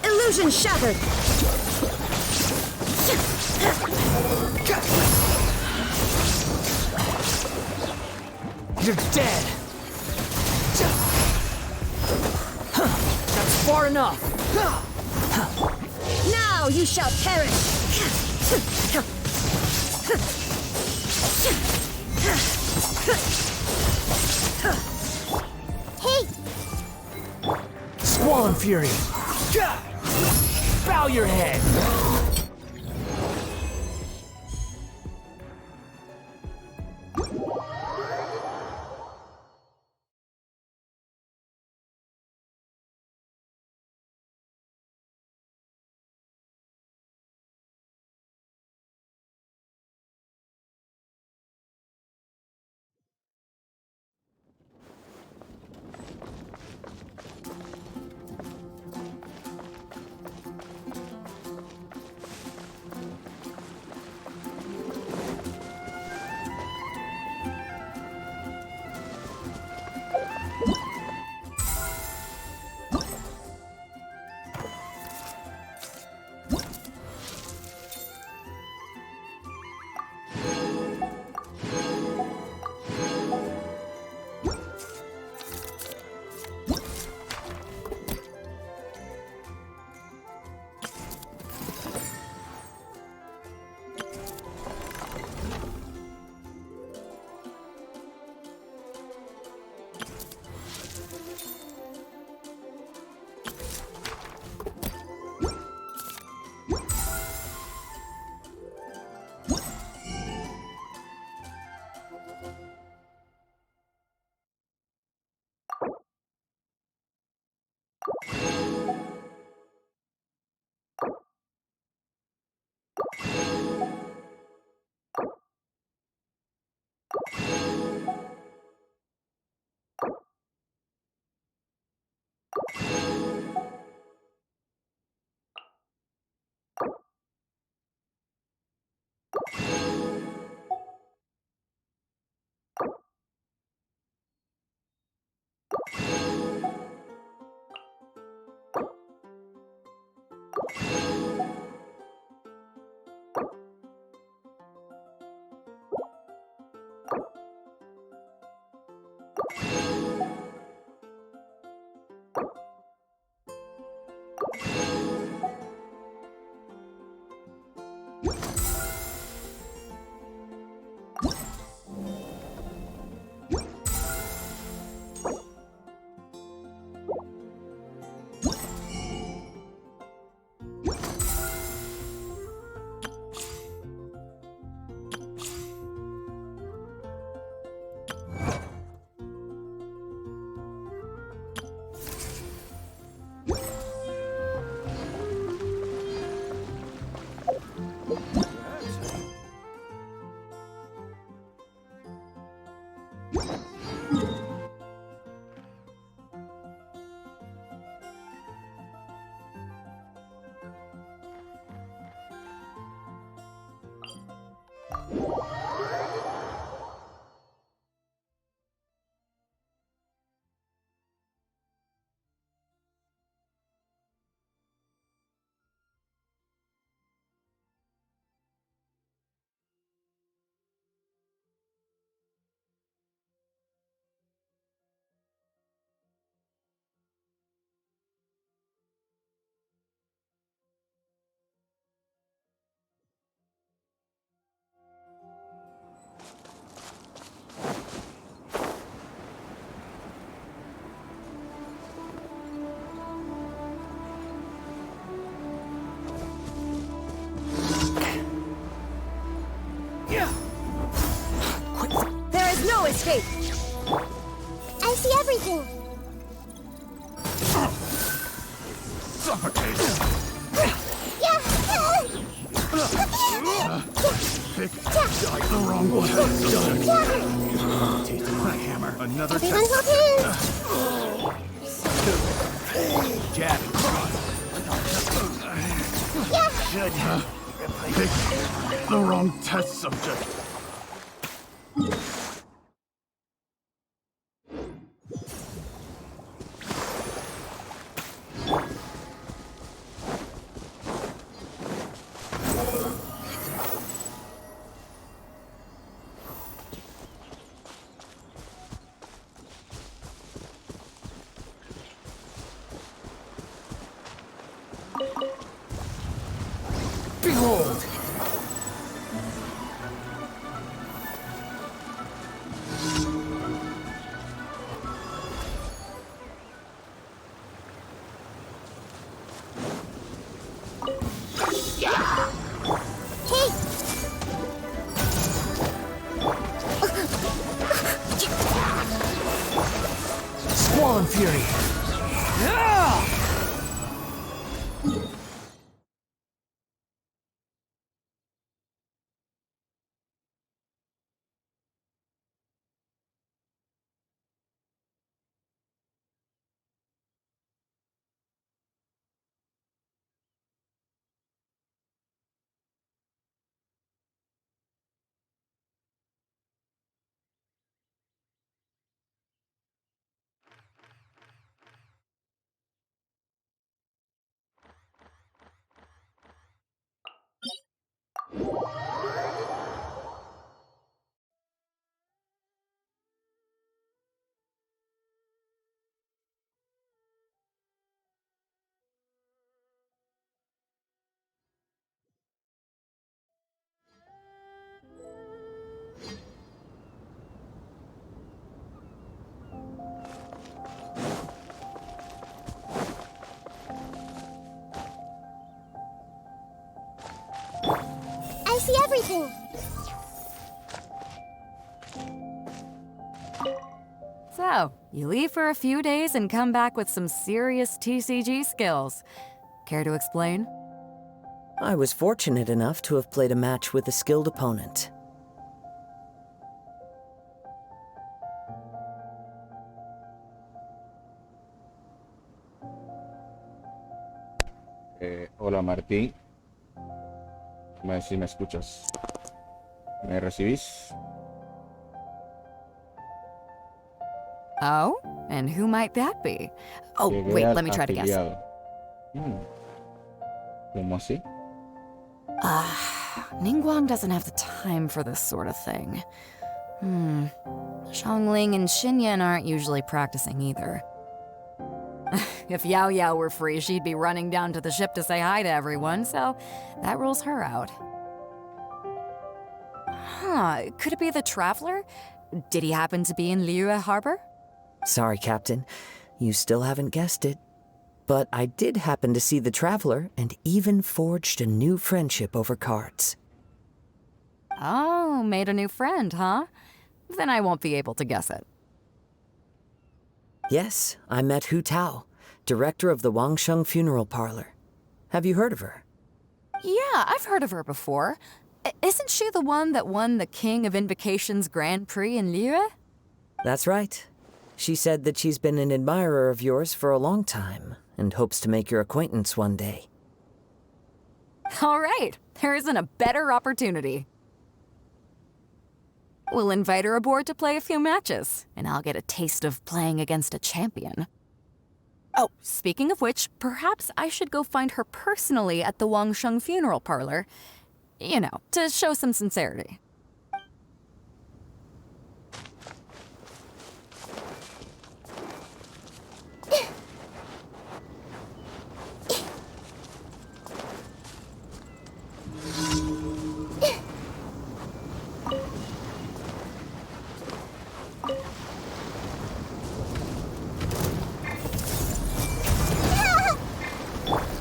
Speaker 4: Illusion shattered!
Speaker 13: You're dead. That's far enough.
Speaker 4: Now you shall perish!
Speaker 2: Hey,
Speaker 13: Swollen Fury. Bow your head.
Speaker 4: escape.
Speaker 2: I see everything.
Speaker 10: Pick the wrong one. My hammer. Another
Speaker 2: Everyone
Speaker 10: test.
Speaker 2: hold hands.
Speaker 10: Jab. Good. Pick the wrong test subject.
Speaker 13: Behold!
Speaker 2: Hey!
Speaker 13: Squall and Fury! Yeah!
Speaker 2: I see everything.
Speaker 14: So, you leave for a few days and come back with some serious TCG skills. Care to explain?
Speaker 15: I was fortunate enough to have played a match with a skilled opponent.
Speaker 16: Hola Martín, dime si me escuchas. ¿Me recibís?
Speaker 14: Oh? And who might that be? Oh,
Speaker 16: Llegué
Speaker 14: wait,
Speaker 16: al
Speaker 14: let me try to guess.
Speaker 16: afiliado. ¿Cómo así?
Speaker 14: Ningguang doesn't have the time for this sort of thing. Xiangling and Xinyan aren't usually practicing either. If Yao Yao were free, she'd be running down to the ship to say hi to everyone, so that rules her out. Huh, could it be the Traveler? Did he happen to be in Liyue Harbor?
Speaker 15: Sorry, Captain. You still haven't guessed it. But I did happen to see the Traveler and even forged a new friendship over cards.
Speaker 14: Oh, made a new friend, huh? Then I won't be able to guess it.
Speaker 15: Yes, I met Hu Tao, director of the Wangsheng Funeral Parlor. Have you heard of her?
Speaker 14: Yeah, I've heard of her before. Isn't she the one that won the King of Invocations Grand Prix in Liyue?
Speaker 15: That's right. She said that she's been an admirer of yours for a long time and hopes to make your acquaintance one day.
Speaker 14: All right, there isn't a better opportunity. We'll invite her aboard to play a few matches, and I'll get a taste of playing against a champion. Oh, speaking of which, perhaps I should go find her personally at the Wangsheng Funeral Parlor. You know, to show some sincerity.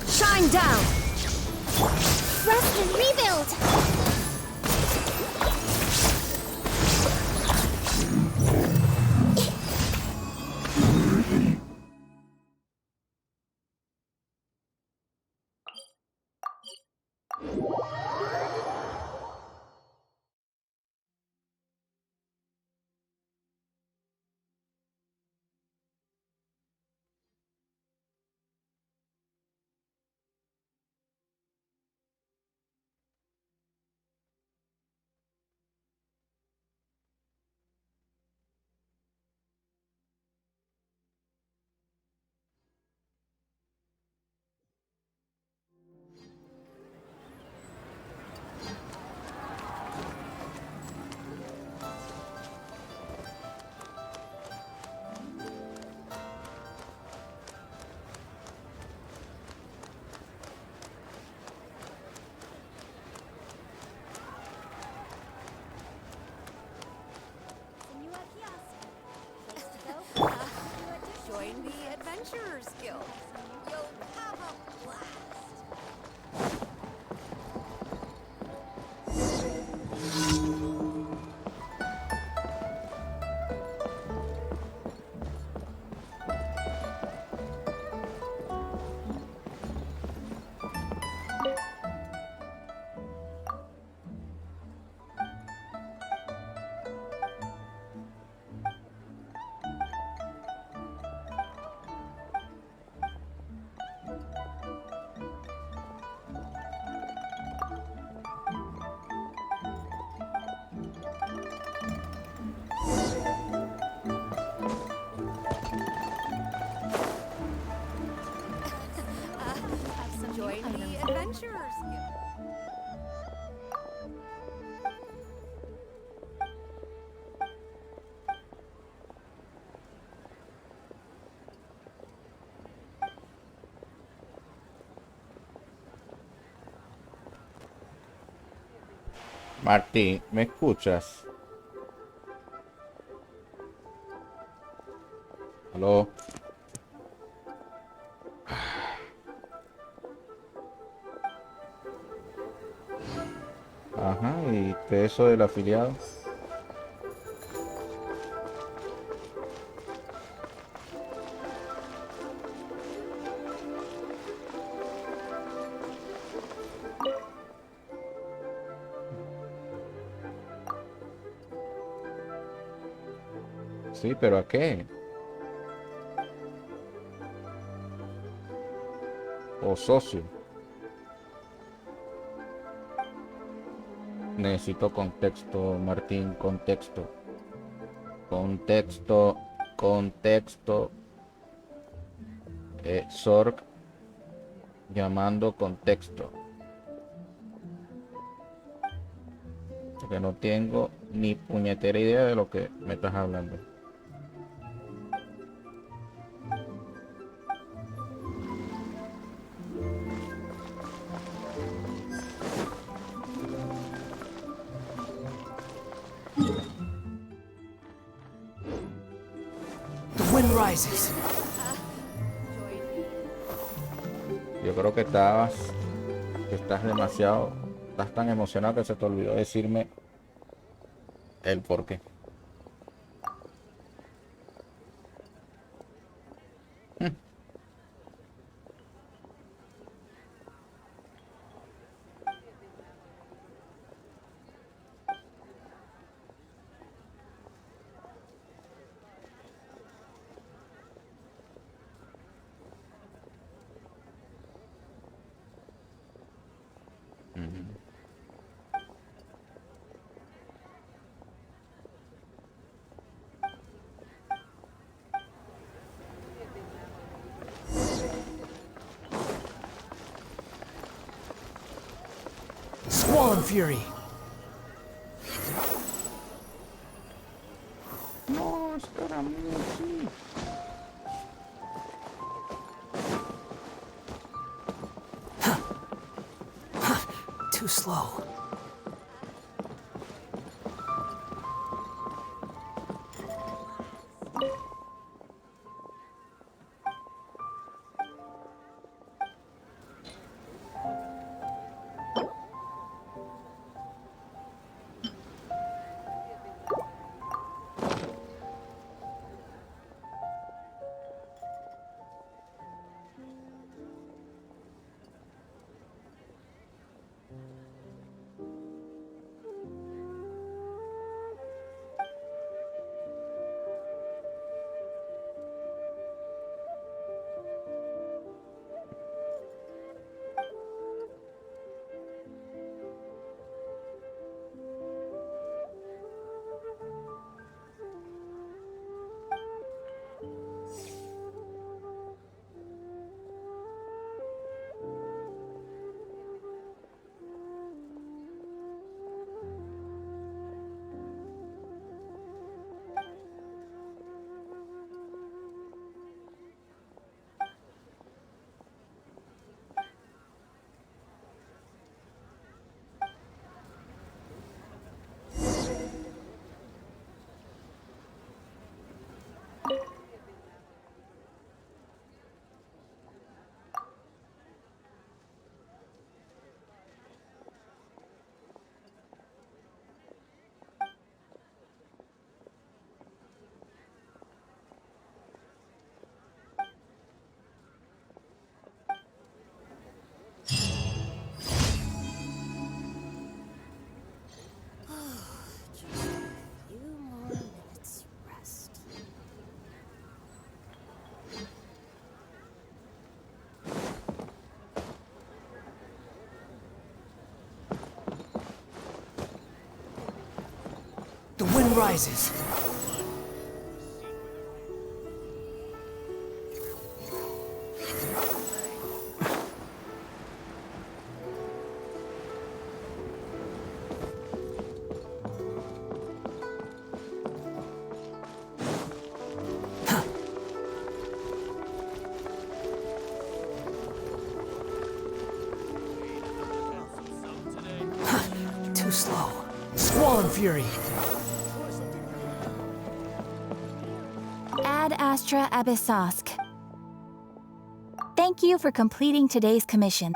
Speaker 4: Shine down!
Speaker 2: Rest and rebuild.
Speaker 14: Adventurers Guild. You'll have a blast. Join the Adventurers Guild.
Speaker 16: Martín, ¿me escuchas? ¿Aló? Ajá, ¿y qué es eso del afiliado? Sí, pero ¿a qué? O socio. Necesito contexto, Martín, contexto. Contexto, contexto. Sorg llamando contexto. Porque no tengo ni puñetera idea de lo que me estás hablando.
Speaker 13: The wind rises.
Speaker 16: Yo creo que estás demasiado, estás tan emocionado que se te olvidó decirme el por qué.
Speaker 13: Squall Fury.
Speaker 16: No, espérame, sí.
Speaker 13: Too slow. wind rises. Too slow. Squall and fury.
Speaker 17: Ad Astra Abyssosk. Thank you for completing today's commission.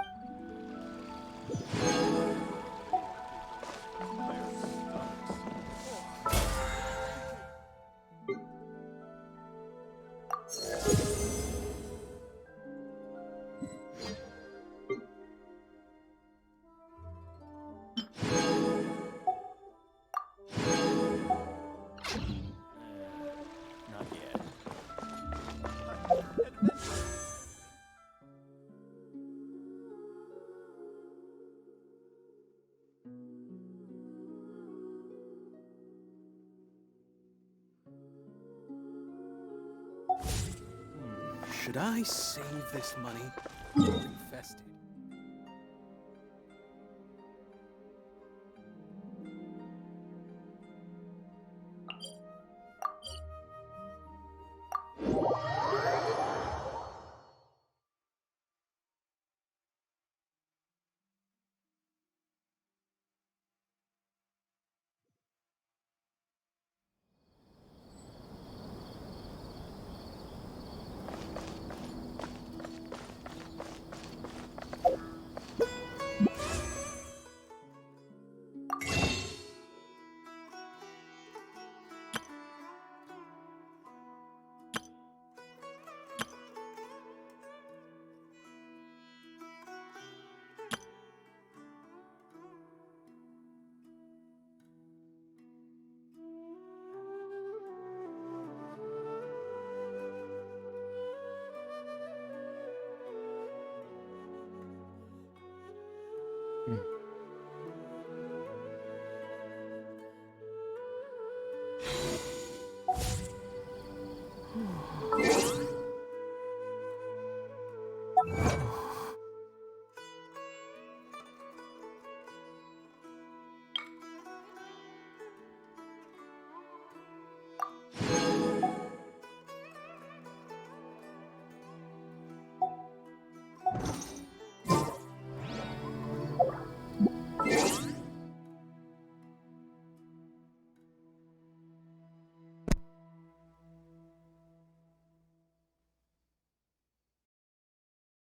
Speaker 18: Should I save this money or invest it?